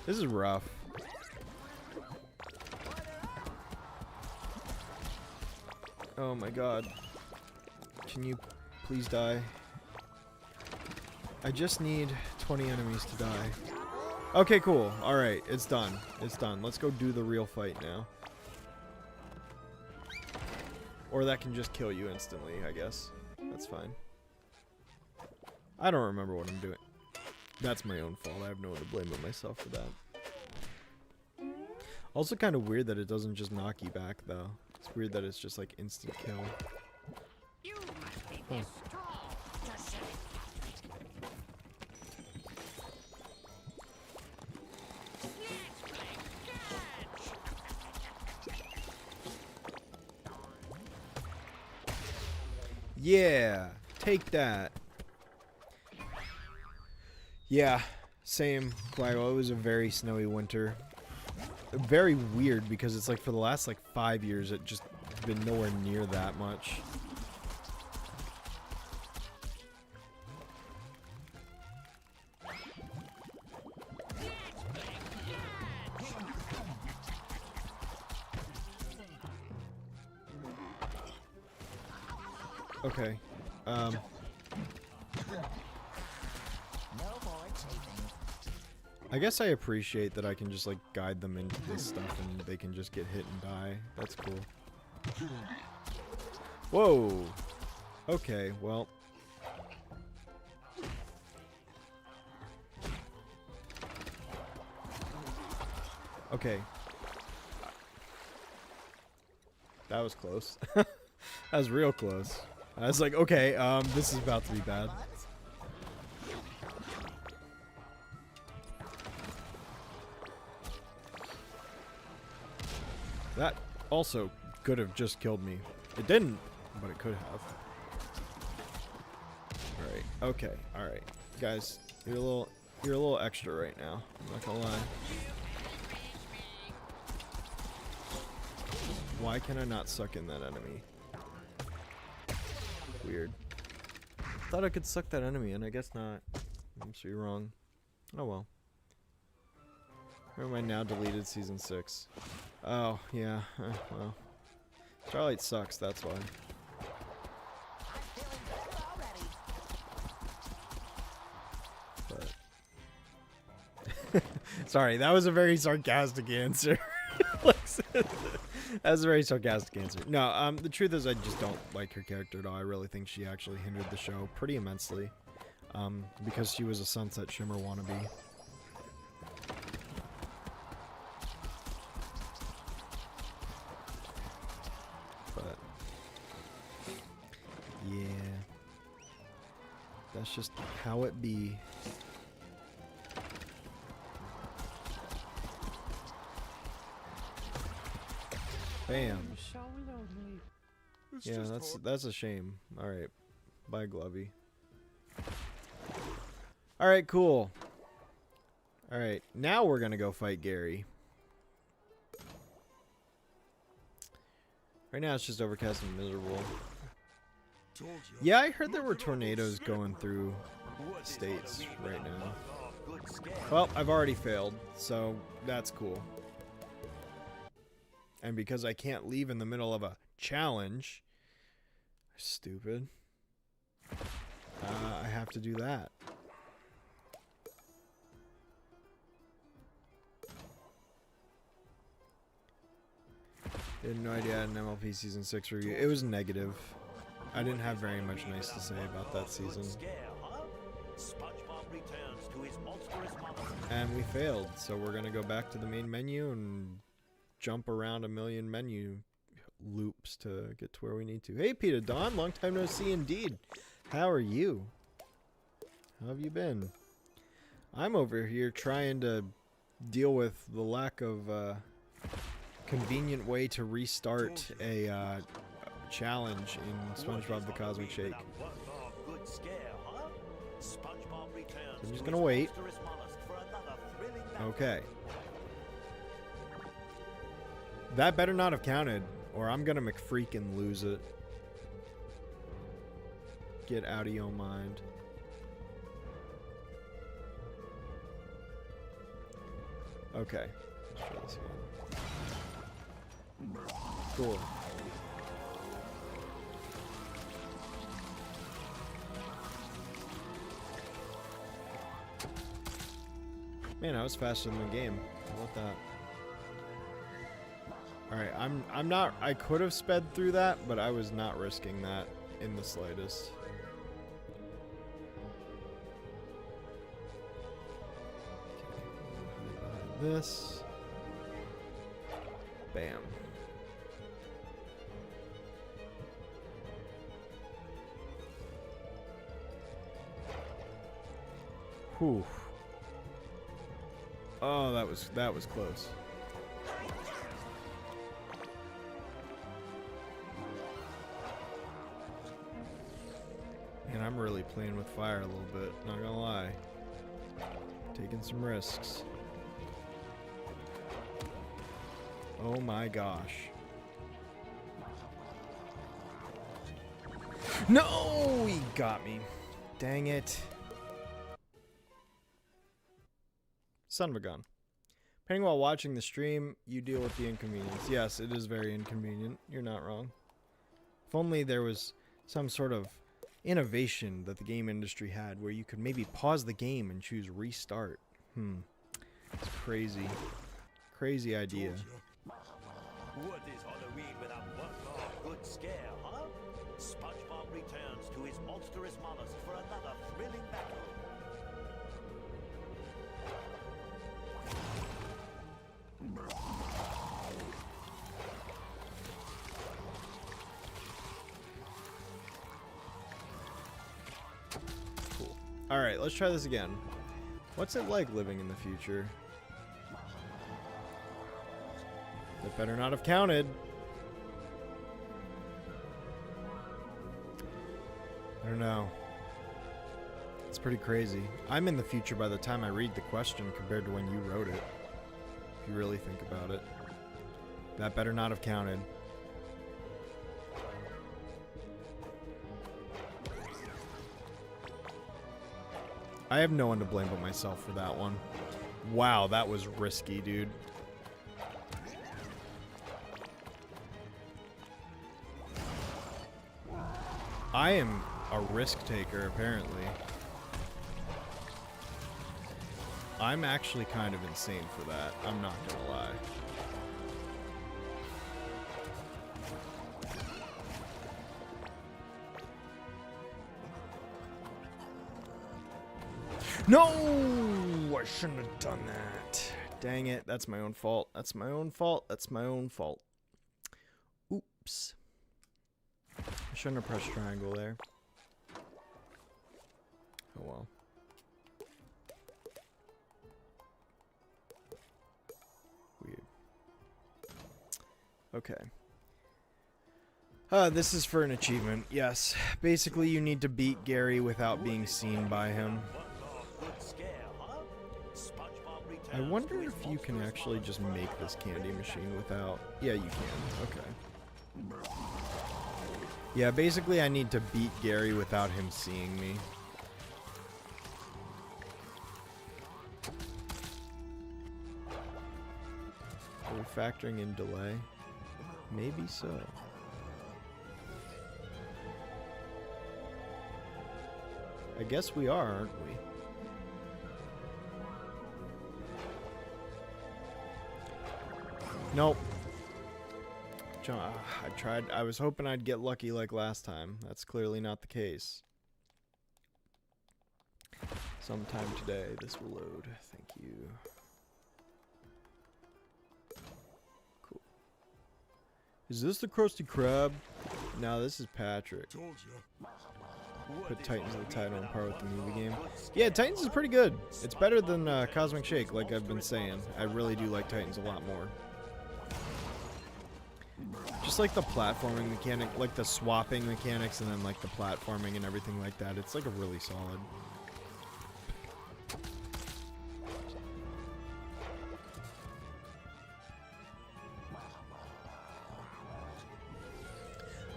This is rough. Oh my god. Can you please die? I just need 20 enemies to die. Okay, cool. Alright, it's done. It's done. Let's go do the real fight now. Or that can just kill you instantly, I guess. That's fine. I don't remember what I'm doing. That's my own fault. I have no one to blame but myself for that. Also kind of weird that it doesn't just knock you back, though. It's weird that it's just like instant kill. You must be this strong to save Yeah, take that. Yeah, same. Quaggle. It was a very snowy winter. Very weird because it's like for the last like 5 years it just been nowhere near that much. Okay. I guess I appreciate that I can just like guide them into this stuff and they can just get hit and die. That's cool. Whoa. Okay, well. Okay. That was close. That was real close. I was like, okay, this is about to be bad. That also could have just killed me. It didn't, but it could have. Alright, okay, alright. Guys, you're a little extra right now. I'm not gonna lie. Why can I not suck in that enemy? Weird. Thought I could suck that enemy in, I guess not. Must be wrong. Oh well. Where am I now? Deleted season 6. Oh, yeah. Well. Starlight sucks, that's why. I'm feeling better already. But sorry, that was a very sarcastic answer. That was a very sarcastic answer. No, the truth is I just don't like her character at all. I really think she actually hindered the show pretty immensely. Because she was a Sunset Shimmer wannabe. But yeah. That's just how it be. Bam. So lonely. It's Yeah, just that's a shame. All right. Bye, Glovey. All right, cool. All right, now we're going to go fight Gary. Right now it's just overcast and miserable. told you. Yeah, I heard there were tornadoes going through states right now. Well, I've already failed, so that's cool. And because I can't leave in the middle of a challenge, stupid, I have to do that. I had no idea I had an MLP Season 6 review. It was negative. I didn't have very much nice to say about that season. And we failed, so we're going to go back to the main menu and jump around a million menu loops to get to where we need to. Hey, Peter Don, long time no see indeed. How are you? How have you been? I'm over here trying to deal with the lack of convenient way to restart a challenge in Spongebob the Cosmic Shake. So I'm just gonna wait. Okay. That better not have counted, or I'm gonna McFreakin' lose it. Get out of your mind. Okay. Let's try this again. Cool. Man, I was faster than the game. How about that? Alright, I'm not, I could have sped through that, but I was not risking that in the slightest. Okay, this. Bam. Whew. Oh, that was close. And I'm really playing with fire a little bit, not gonna lie. Taking some risks. Oh my gosh. No, he got me. Dang it. Son of a gun. Depending while watching the stream, you deal with the inconvenience. Yes, it is very inconvenient. You're not wrong. If only there was some sort of innovation that the game industry had where you could maybe pause the game and choose restart. It's crazy. Crazy idea. What is Halloween without one more good scare, huh? SpongeBob returns to his monstrous mollusk for another thrilling battle. Cool. Alright, let's try this again. What's it like living in the future? That better not have counted. I don't know. It's pretty crazy. I'm in the future by the time I read the question compared to when you wrote it. If you really think about it. That better not have counted. I have no one to blame but myself for that one. Wow, that was risky, dude. I am a risk taker, apparently. I'm actually kind of insane for that. I'm not gonna lie. No! I shouldn't have done that. Dang it. That's my own fault. That's my own fault. That's my own fault. Oops. I shouldn't have pressed triangle there. Oh well. Weird. Okay. This is for an achievement. Yes. Basically, you need to beat Gary without being seen by him. I wonder if you can actually just make this candy machine without... Yeah, you can. Okay. Yeah, basically I need to beat Gary without him seeing me. Are we factoring in delay? Maybe so. I guess we are, aren't we? Nope. John, I tried. I was hoping I'd get lucky like last time. That's clearly not the case. Sometime today, this will load. Thank you. Cool. Is this the Krusty Krab? No, this is Patrick. Told ya. Put Titans in the title on par with the movie game. Yeah, Titans is pretty good. It's better than Cosmic Shake, like I've been saying. I really do like Titans a lot more. Just like the platforming mechanic, like the swapping mechanics, and then like the platforming and everything like that. It's like a really solid.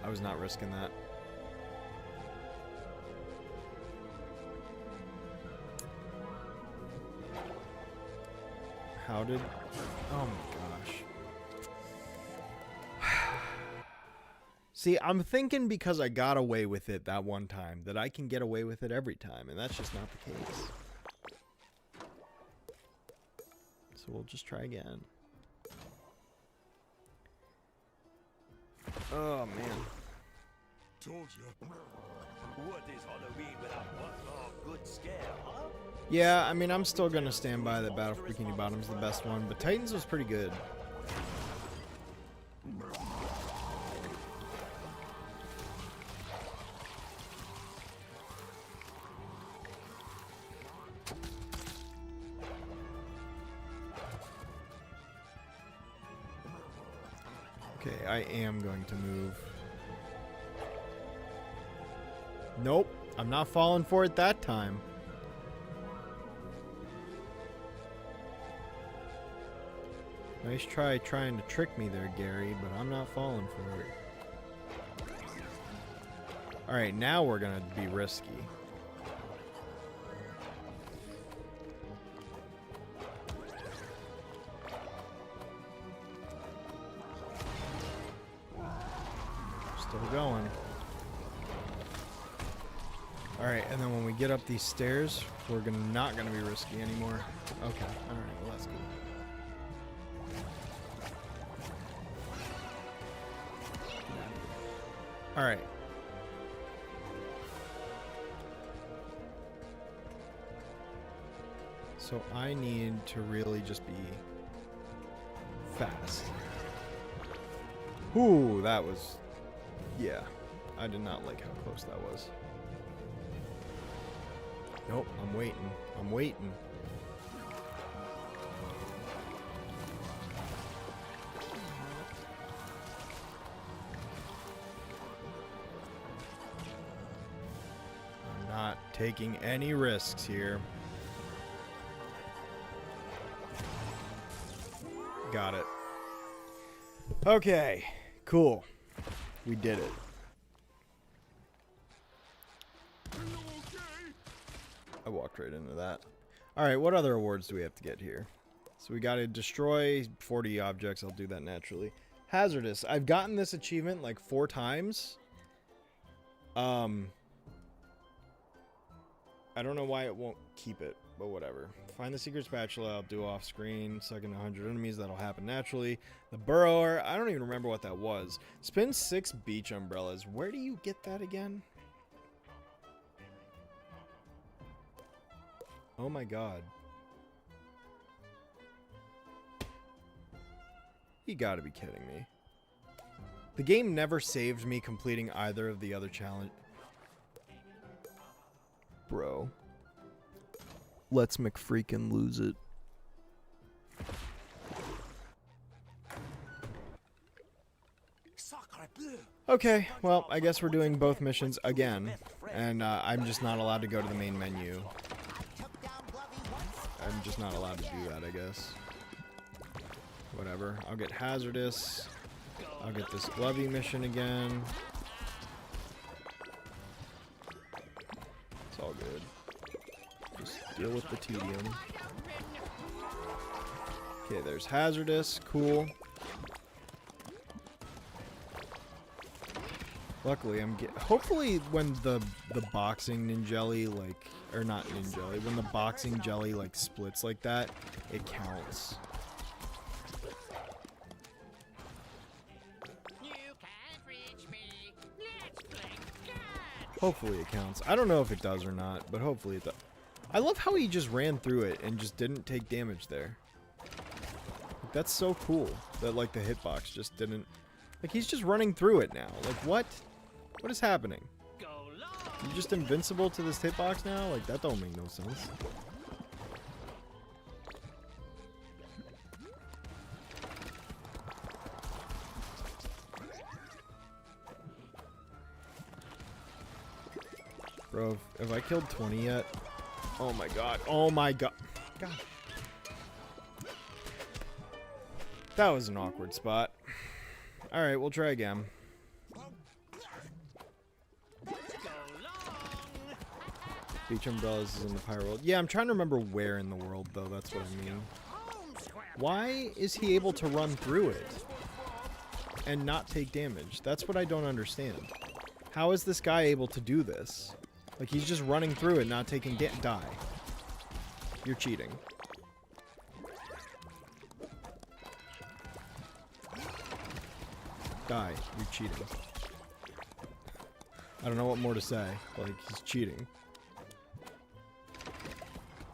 I was not risking that. How did... Oh my gosh. See, I'm thinking because I got away with it that one time, that I can get away with it every time, and that's just not the case. So we'll just try again. Oh, man. Told ya. What is Halloween without one more good scare, huh? Yeah, I mean, I'm still going to stand by that Battle for Bikini Bottom's the best one, but Titans was pretty good. Okay, I am going to move. Nope, I'm not falling for it that time. Nice try trying to trick me there, Gary, but I'm not falling for it. Alright, now we're gonna be risky. Still going. Alright, and then when we get up these stairs, we're not gonna be risky anymore. Okay, alright, well that's good. Alright. So I need to really just be fast. Ooh, that was... Yeah, I did not like how close that was. Nope, I'm waiting. I'm waiting. I'm not taking any risks here. Got it. Okay, cool. We did it. Are you okay? I walked right into that. Alright, what other awards do we have to get here? So we gotta destroy 40 objects. I'll do that naturally. Hazardous. I've gotten this achievement like 4 times. I don't know why it won't keep it, but whatever. Find the secret spatula. I'll do off screen. Second 100 enemies. That'll happen naturally. The burrower. I don't even remember what that was. Spin 6 beach umbrellas. Where do you get that again? Oh my god. You gotta be kidding me. The game never saved me completing either of the other challenge. Bro. Let's McFreakin' lose it. Okay, well, I guess we're doing both missions again. And I'm just not allowed to go to the main menu. I'm just not allowed to do that, I guess. Whatever. I'll get hazardous. I'll get this Glovey mission again. It's all good. Just deal with the tedium. Okay, there's hazardous. Cool. Luckily, hopefully when the boxing ninjelly, like, or not ninjelly, when the boxing jelly, like, splits like that, it counts. Hopefully it counts. I don't know if it does or not, but hopefully it does. I love how he just ran through it and just didn't take damage there. Like, that's so cool that, like, the hitbox just didn't... Like, he's just running through it now. Like, what? What is happening? You just invincible to this hitbox now? Like, that don't make no sense. Bro, have I killed 20 yet? Oh my god. Oh my god. God. That was an awkward spot. Alright, we'll try again. Beach umbrellas is in the pirate world. Yeah, I'm trying to remember where in the world, though. That's what I mean. Why is he able to run through it and not take damage? That's what I don't understand. How is this guy able to do this? Like, he's just running through it, not taking die. You're cheating. Die. You're cheating. I don't know what more to say. Like, he's cheating.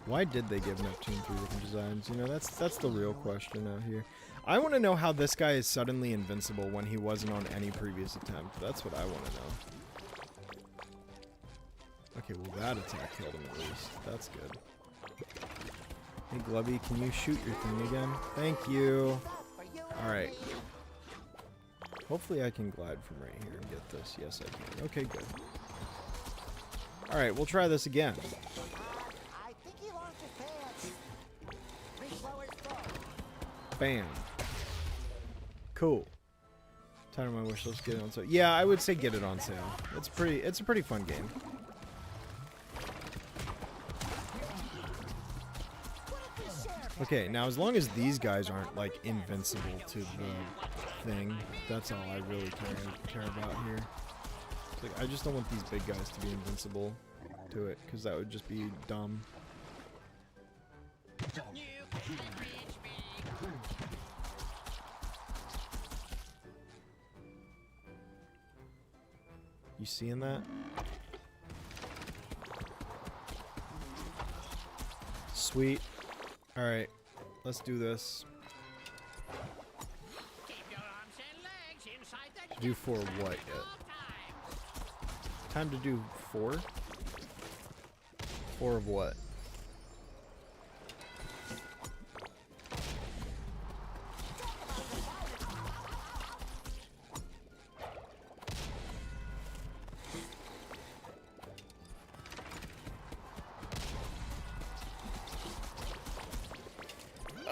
Why did they give Neptune 3 different designs? You know, that's the real question out here. I want to know how this guy is suddenly invincible when he wasn't on any previous attempt. That's what I want to know. Okay, well that attack killed him at least. That's good. Hey Glovey, can you shoot your thing again? Thank you. Alright. Hopefully I can glide from right here and get this. Yes, I can. Okay, good. Alright, we'll try this again. I think he lost his pants. Bam. Cool. Time of my wish list, get it on sale. Yeah, I would say get it on sale. It's a pretty fun game. Okay, now as long as these guys aren't, like, invincible to the thing, that's all I really care about here. Like, I just don't want these big guys to be invincible to it, because that would just be dumb. You seeing that? Sweet. Alright, let's do this. To do 4 what yet? Time to do 4? 4 of what?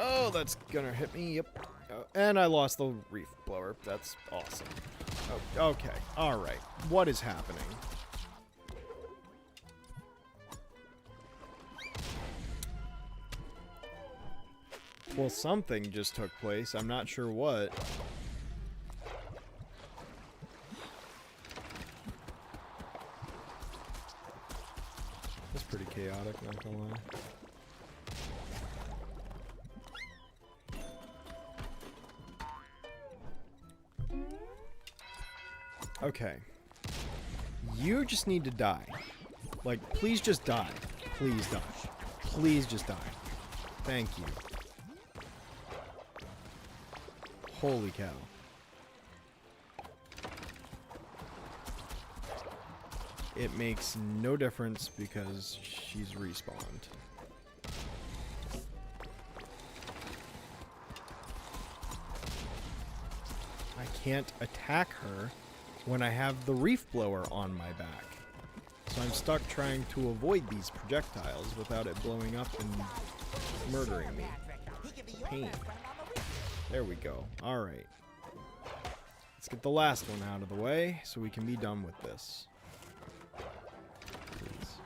Oh, that's gonna hit me. Yep. And I lost the reef blower. That's awesome. Oh, okay. Alright. What is happening? Well, something just took place. I'm not sure what. That's pretty chaotic, not gonna lie. Okay. You just need to die. Like, please just die. Please die. Please just die. Thank you. Holy cow. It makes no difference because she's respawned. I can't attack her when I have the reef blower on my back. So I'm stuck trying to avoid these projectiles without it blowing up and murdering me. Pain. There we go. Alright. Let's get the last one out of the way so we can be done with this. Please.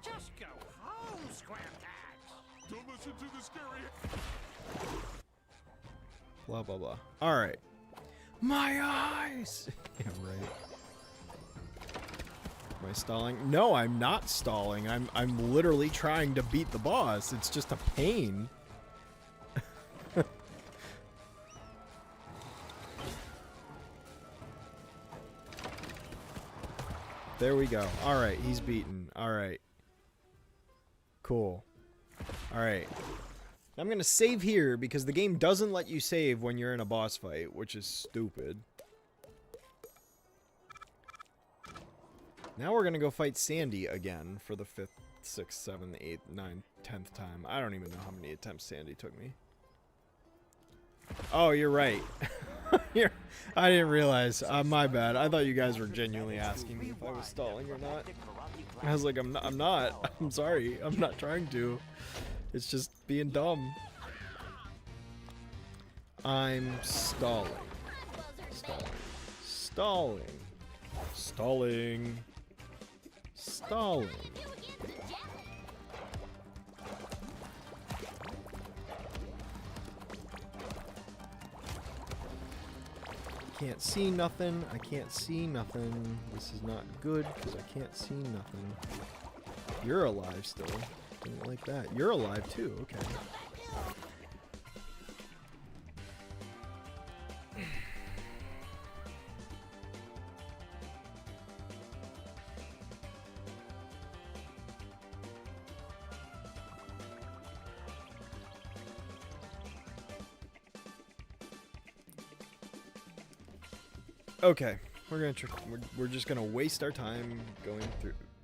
Just go home, Square Tags. Don't listen to the scary. Blah, blah, blah. Alright. My eyes! Yeah, right. Am I stalling? No, I'm not stalling. I'm literally trying to beat the boss. It's just a pain. There we go. Alright, he's beaten. Alright. Cool. Alright. I'm gonna save here because the game doesn't let you save when you're in a boss fight, which is stupid. Now we're gonna go fight Sandy again for the 5th, 6th, 7th, 8th, 9th, 10th time. I don't even know how many attempts Sandy took me. Oh, you're right. I didn't realize. My bad. I thought you guys were genuinely asking me if I was stalling or not. I was like, I'm not. I'm sorry. I'm not trying to. It's just being dumb. I'm stalling. Stalling. Stalling. Stalling. Stalling. Can't see nothing. I can't see nothing. This is not good because I can't see nothing. You're alive still. Didn't like that. You're alive too. Okay. Okay, we're just gonna waste our time going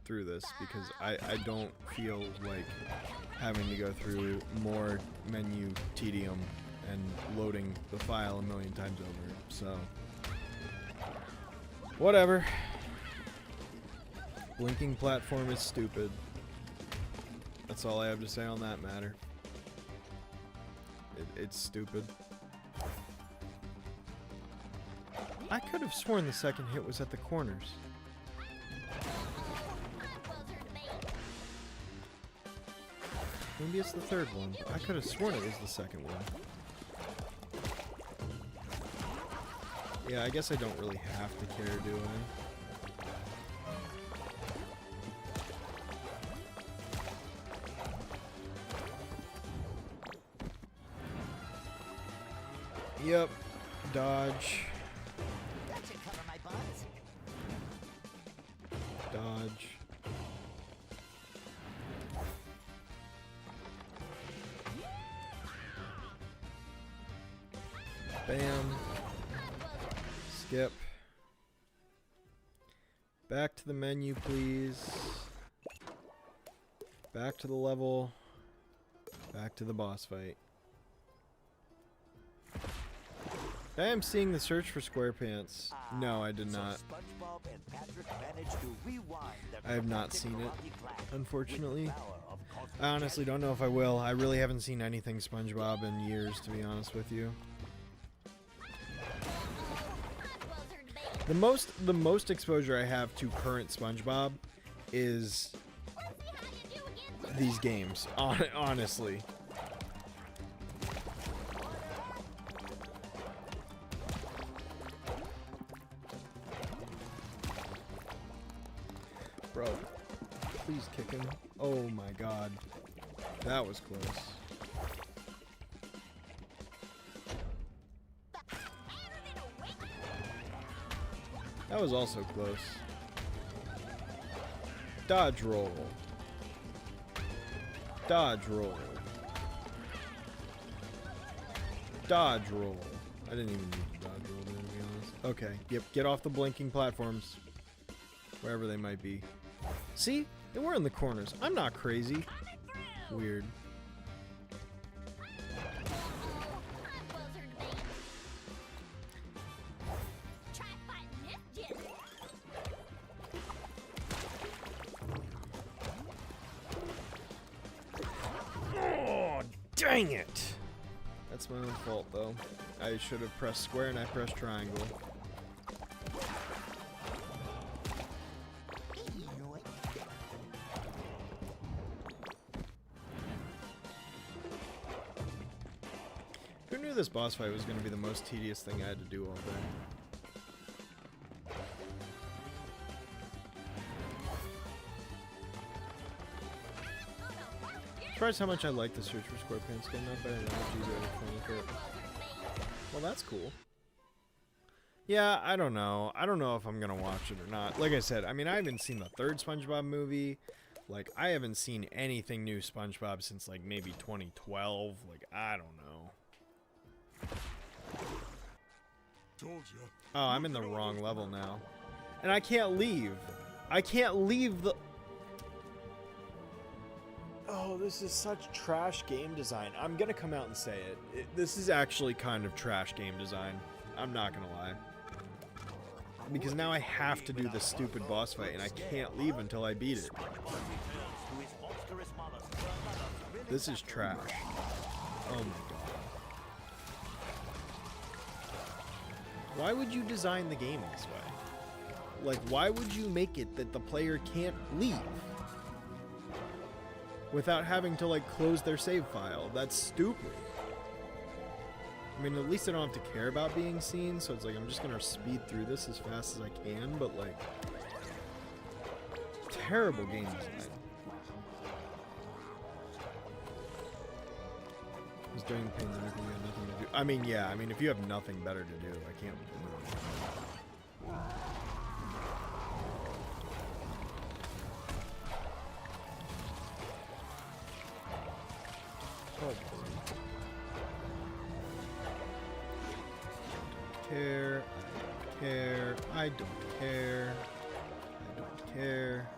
through this because I don't feel like having to go through more menu tedium and loading the file a million times over. So whatever. Blinking platform is stupid. That's all I have to say on that matter. It's stupid. I could have sworn the second hit was at the corners. Maybe it's the third one. I could have sworn it was the second one. Yeah, I guess I don't really have to care, do I? Yep. Dodge. Dodge. Bam. Skip. Back to the menu, please. Back to the level. Back to the boss fight. I am seeing the search for SquarePants. No, I did not. I have not seen it, unfortunately. I honestly don't know if I will. I really haven't seen anything SpongeBob in years, to be honest with you. The most exposure I have to current SpongeBob is these games, honestly. Bro, please kick him. Oh my god. That was close. That was also close. Dodge roll. Dodge roll. Dodge roll. I didn't even need to dodge roll there, to be honest. Okay, yep, get off the blinking platforms. Wherever they might be. See? They were in the corners. I'm not crazy. Weird. Oh, dang it! That's my own fault, though. I should have pressed square and I pressed triangle. Who knew this boss fight was going to be the most tedious thing I had to do all day? Surprised how much I like the Search for Scorpion skin. Not bad enough. Geez, I had fun with it. Well, that's cool. Yeah, I don't know. I don't know if I'm going to watch it or not. Like I said, I mean, I haven't seen the third Spongebob movie. Like, I haven't seen anything new Spongebob since, like, maybe 2012. Like, I don't know. Told ya. Oh, I'm in the wrong level now. And I can't leave. I can't leave the... Oh, this is such trash game design. I'm gonna come out and say it. This is actually kind of trash game design. I'm not gonna lie. Because now I have to do this stupid boss fight, and I can't leave until I beat it. This is trash. Oh my god. Why would you design the game this way? Like, why would you make it that the player can't leave without having to, like, close their save file? That's stupid. I mean, at least I don't have to care about being seen, so it's like I'm just gonna speed through this as fast as I can, but, like, terrible game design. Because during the pandemic, we had nothing to do. I mean, yeah, I mean, if you have nothing better to do, I can't believe it. Oh, care, I don't care, I don't care,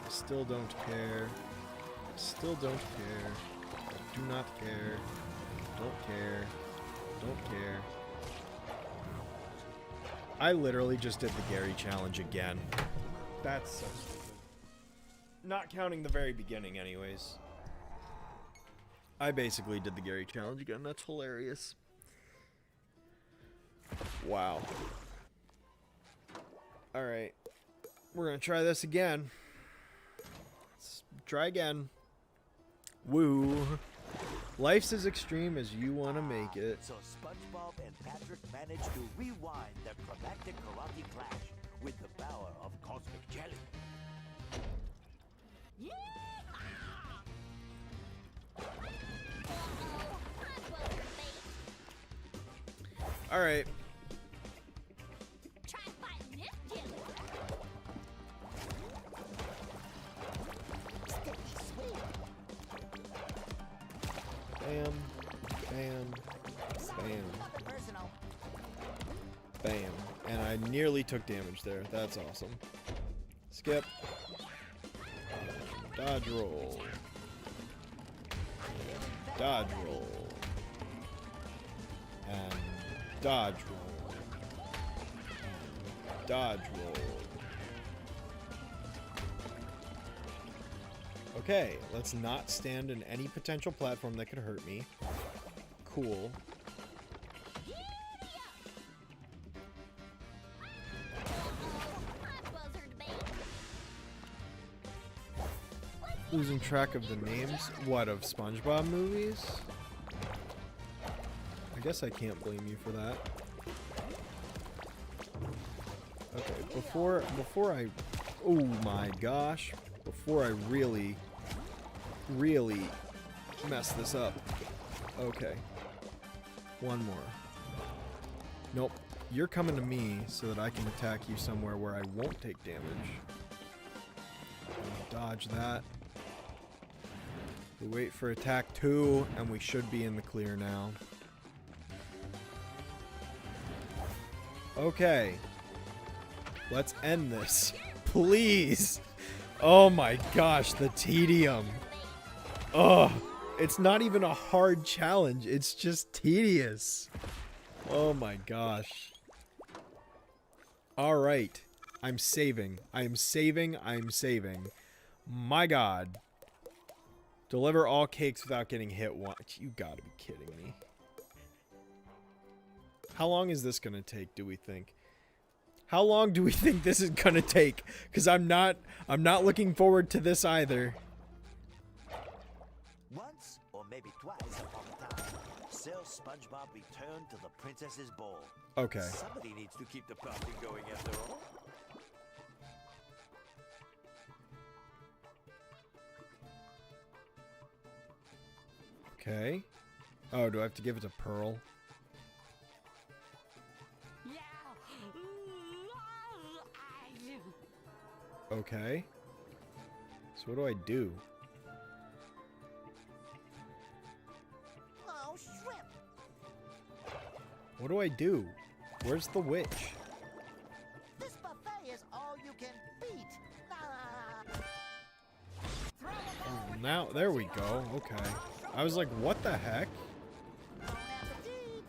I still don't care, I still don't care, I do not care, don't care, don't care. I literally just did the Gary challenge again. That's so stupid. Not counting the very beginning anyways. I basically did the Gary challenge again. That's hilarious. Wow. Alright. We're gonna try this again. Let's try again. Woo. Life's as extreme as you want to make it. So SpongeBob and Patrick managed to rewind their climactic karate clash with the power of cosmic jelly. Alright. Try fighting this jelly. Bam. Bam. Bam. Personal. Bam. And I nearly took damage there. That's awesome. Skip. Dodge roll. Dodge roll. And dodge roll. Dodge roll. Okay, let's not stand in any potential platform that could hurt me. Cool. Losing track of the names. What, of SpongeBob movies? I guess I can't blame you for that. Okay, before I... Oh my gosh. Before I really mess this up. Okay. One more. Nope. You're coming to me so that I can attack you somewhere where I won't take damage. Dodge that. We wait for attack 2, and we should be in the clear now. Okay. Let's end this. Please. Oh my gosh, the tedium. Ugh. It's not even a hard challenge. It's just tedious. Oh my gosh. Alright. I'm saving. I'm saving. I'm saving. My god. Deliver all cakes without getting hit once. You gotta be kidding me. How long is this gonna take, do we think? How long do we think this is gonna take? Because I'm not looking forward to this either. Once, or maybe twice upon a time, Sir SpongeBob returned to the princess's ball. Okay. Somebody needs to keep the party going after all. Okay. Oh, do I have to give it to Pearl? Yeah. Okay. So what do I do? Oh, shrimp. What do I do? Where's the witch? This buffet is all you can beat. Oh, now, there we go. Okay. I was like, what the heck? Bon appetit.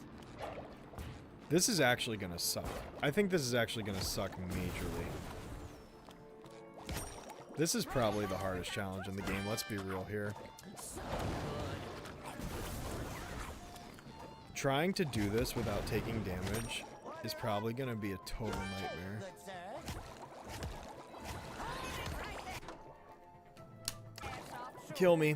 This is actually gonna suck. I think this is actually gonna suck majorly. This is probably the hardest challenge in the game, let's be real here. Trying to do this without taking damage is probably gonna be a total nightmare. Good sir. Kill me.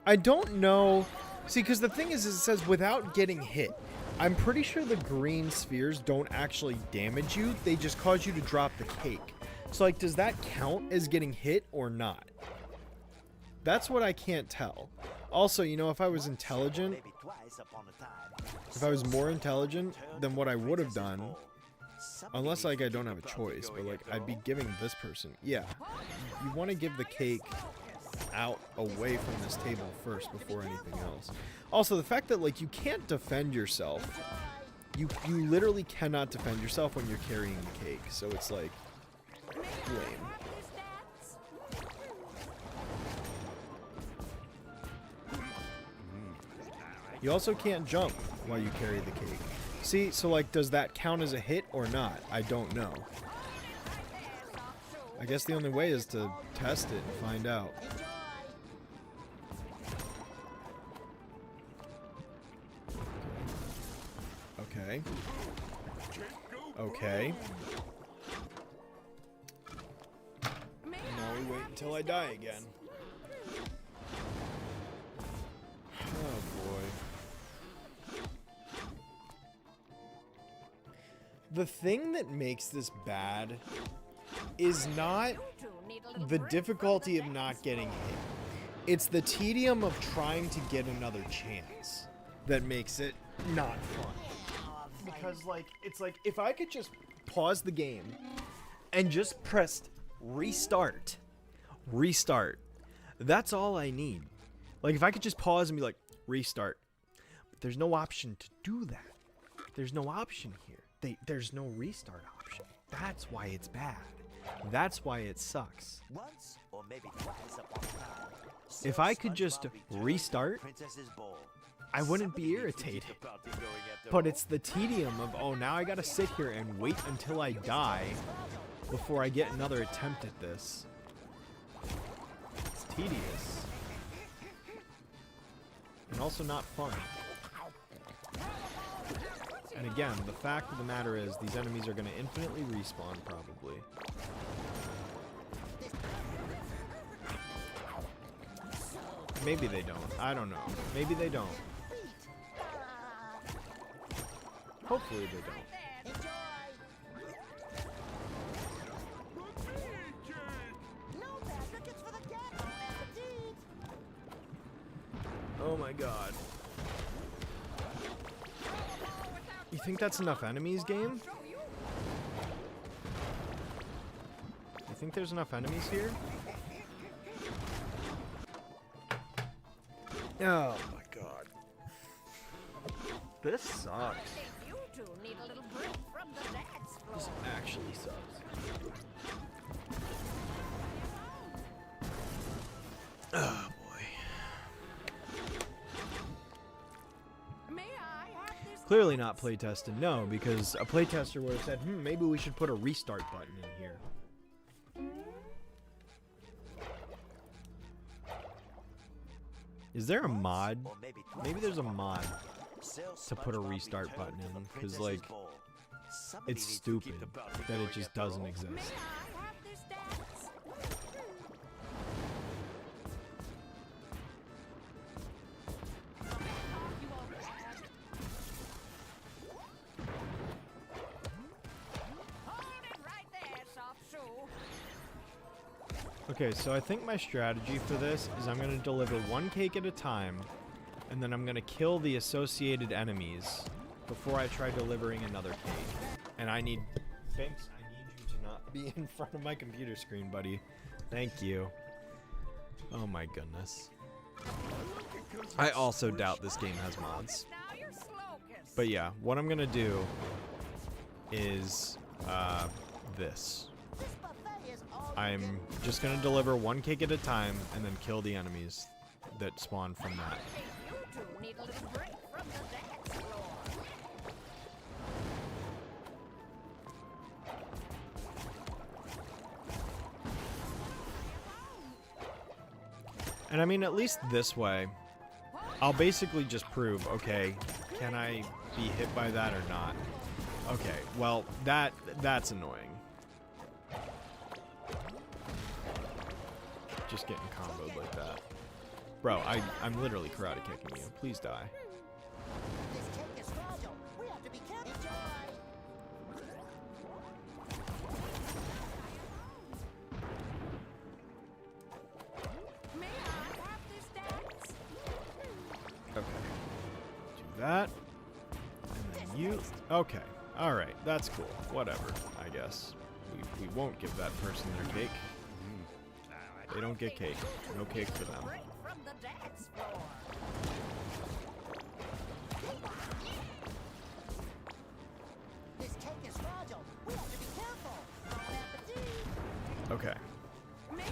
I don't know. See, because the thing is it says without getting hit. I'm pretty sure the green spheres don't actually damage you. They just cause you to drop the cake. So, like, does that count as getting hit or not? That's what I can't tell. Also, you know, if I was intelligent, Maybe twice upon a time, if I was more intelligent, returned then to what the I would have princess's done, ball. Somebody unless, needs like, to I don't keep have a the party choice, but, going like, after I'd be all. giving this person, yeah. You want to give the cake out away from this table first before anything else. Also, the fact that, like, you can't defend yourself. You literally cannot defend yourself when you're carrying the cake. So it's like lame. You also can't jump while you carry the cake. See, so like, does that count as a hit or not? I don't know. I guess the only way is to test it and find out. Okay. Okay. Now we wait until I die again. Oh boy. The thing that makes this bad is not the difficulty of not getting hit. It's the tedium of trying to get another chance that makes it not fun. Because, like, it's like, if I could just pause the game and just press restart, that's all I need. Like, if I could just pause and be like, restart. But there's no option to do that. There's no option here. There's no restart option. That's why it's bad. That's why it sucks. Once, or maybe twice upon a time, If Sir I could just SpongeBob returned to the restart, princess's ball. I wouldn't be Somebody needs to keep irritated. the party going after But all. it's the tedium of, oh, now I gotta sit here and wait until I die before I get another attempt at this. It's tedious. And also not fun. And again, the fact of the matter is these enemies are going to infinitely respawn, probably. Maybe they don't. I don't know. Maybe they don't. Hopefully they don't. Enjoy! No, Patrick, it's for the cat. Bon appetit! Oh my god. You think that's enough enemies, game? You think there's enough enemies here? Oh my god. This sucks. You two need a little break from the dance floor. This actually sucks. Oh boy. May I have this? Clearly not playtested, no, because a playtester would have said, maybe we should put a restart button in here. Is there a mod? Or maybe Maybe there's a mod Sell to put a SpongeBob restart Return button to the in, because, Princess's like, Ball. Somebody it's needs to stupid keep the bounty that it going just after doesn't all. exist. May I have this dance? Hold it right there, soft shoe. Okay, so I think my strategy for this is I'm going to deliver one cake at a time, and then I'm going to kill the associated enemies before I try delivering another cake. And I need... Thanks, I need you to not be in front of my computer screen, buddy. Thank you. Oh my goodness. I also doubt this game has mods. Now you're slowcus. But yeah, what I'm going to do is this. This buffet is all I'm just gonna deliver one cake at a time and then kill the enemies that spawn from that. You two need a little break from the dance floor. And I mean, at least this way, I'll basically just prove, okay, can I be hit by that or not? Okay, well, that's annoying. Just getting comboed like that. Bro, I'm literally karate kicking you. Please die. This cake is fragile. We have to be careful. Enjoy! May I have this dance? Okay. Do that. And then you... Okay. Alright, that's cool. Whatever, I guess. We won't give that person their cake. They don't get cake. No cake for them. Break from the dance floor. This cake is fragile. We have to be careful. Bon appetit! Okay. May I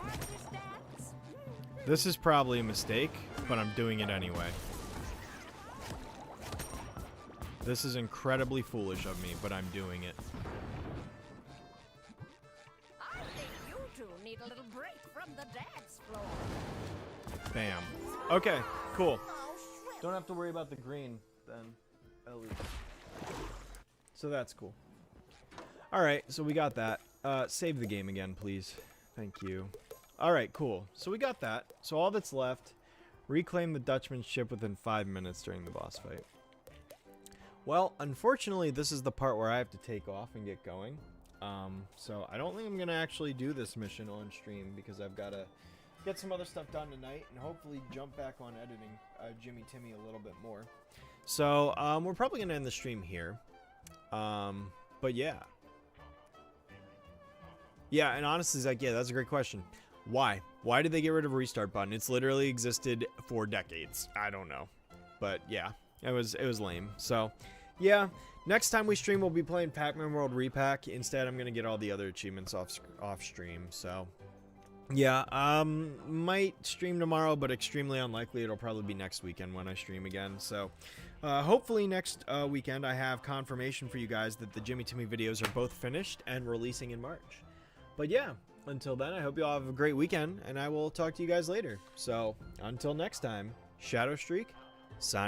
have this dance? This is probably a mistake, but I'm doing it anyway. This is incredibly foolish of me, but I'm doing it. I think you two need a little break from the dance floor. Bam. Okay, cool. Oh, shrimp! Don't have to worry about the green, then, at least. So that's cool. Alright, so we got that. Save the game again, please. Thank you. Alright, cool. So we got that. So all that's left, reclaim the Dutchman's ship within 5 minutes during the boss fight. Well, unfortunately, this is the part where I have to take off and get going. So I don't think I'm going to actually do this mission on stream because I've got to get some other stuff done tonight and hopefully jump back on editing Jimmy Timmy a little bit more. So we're probably going to end the stream here. But yeah. Yeah, and honestly, Zach, yeah, that's a great question. Why? Why did they get rid of a restart button? It's literally existed for decades. I don't know. But yeah, it was lame. So yeah, next time we stream, we'll be playing Pac-Man World Repack. Instead, I'm going to get all the other achievements off stream. So yeah, might stream tomorrow, but extremely unlikely. It'll probably be next weekend when I stream again. So hopefully next weekend I have confirmation for you guys that the Jimmy Timmy videos are both finished and releasing in March. But yeah, until then, I hope you all have a great weekend, and I will talk to you guys later. So until next time, Shadow Streak, signing.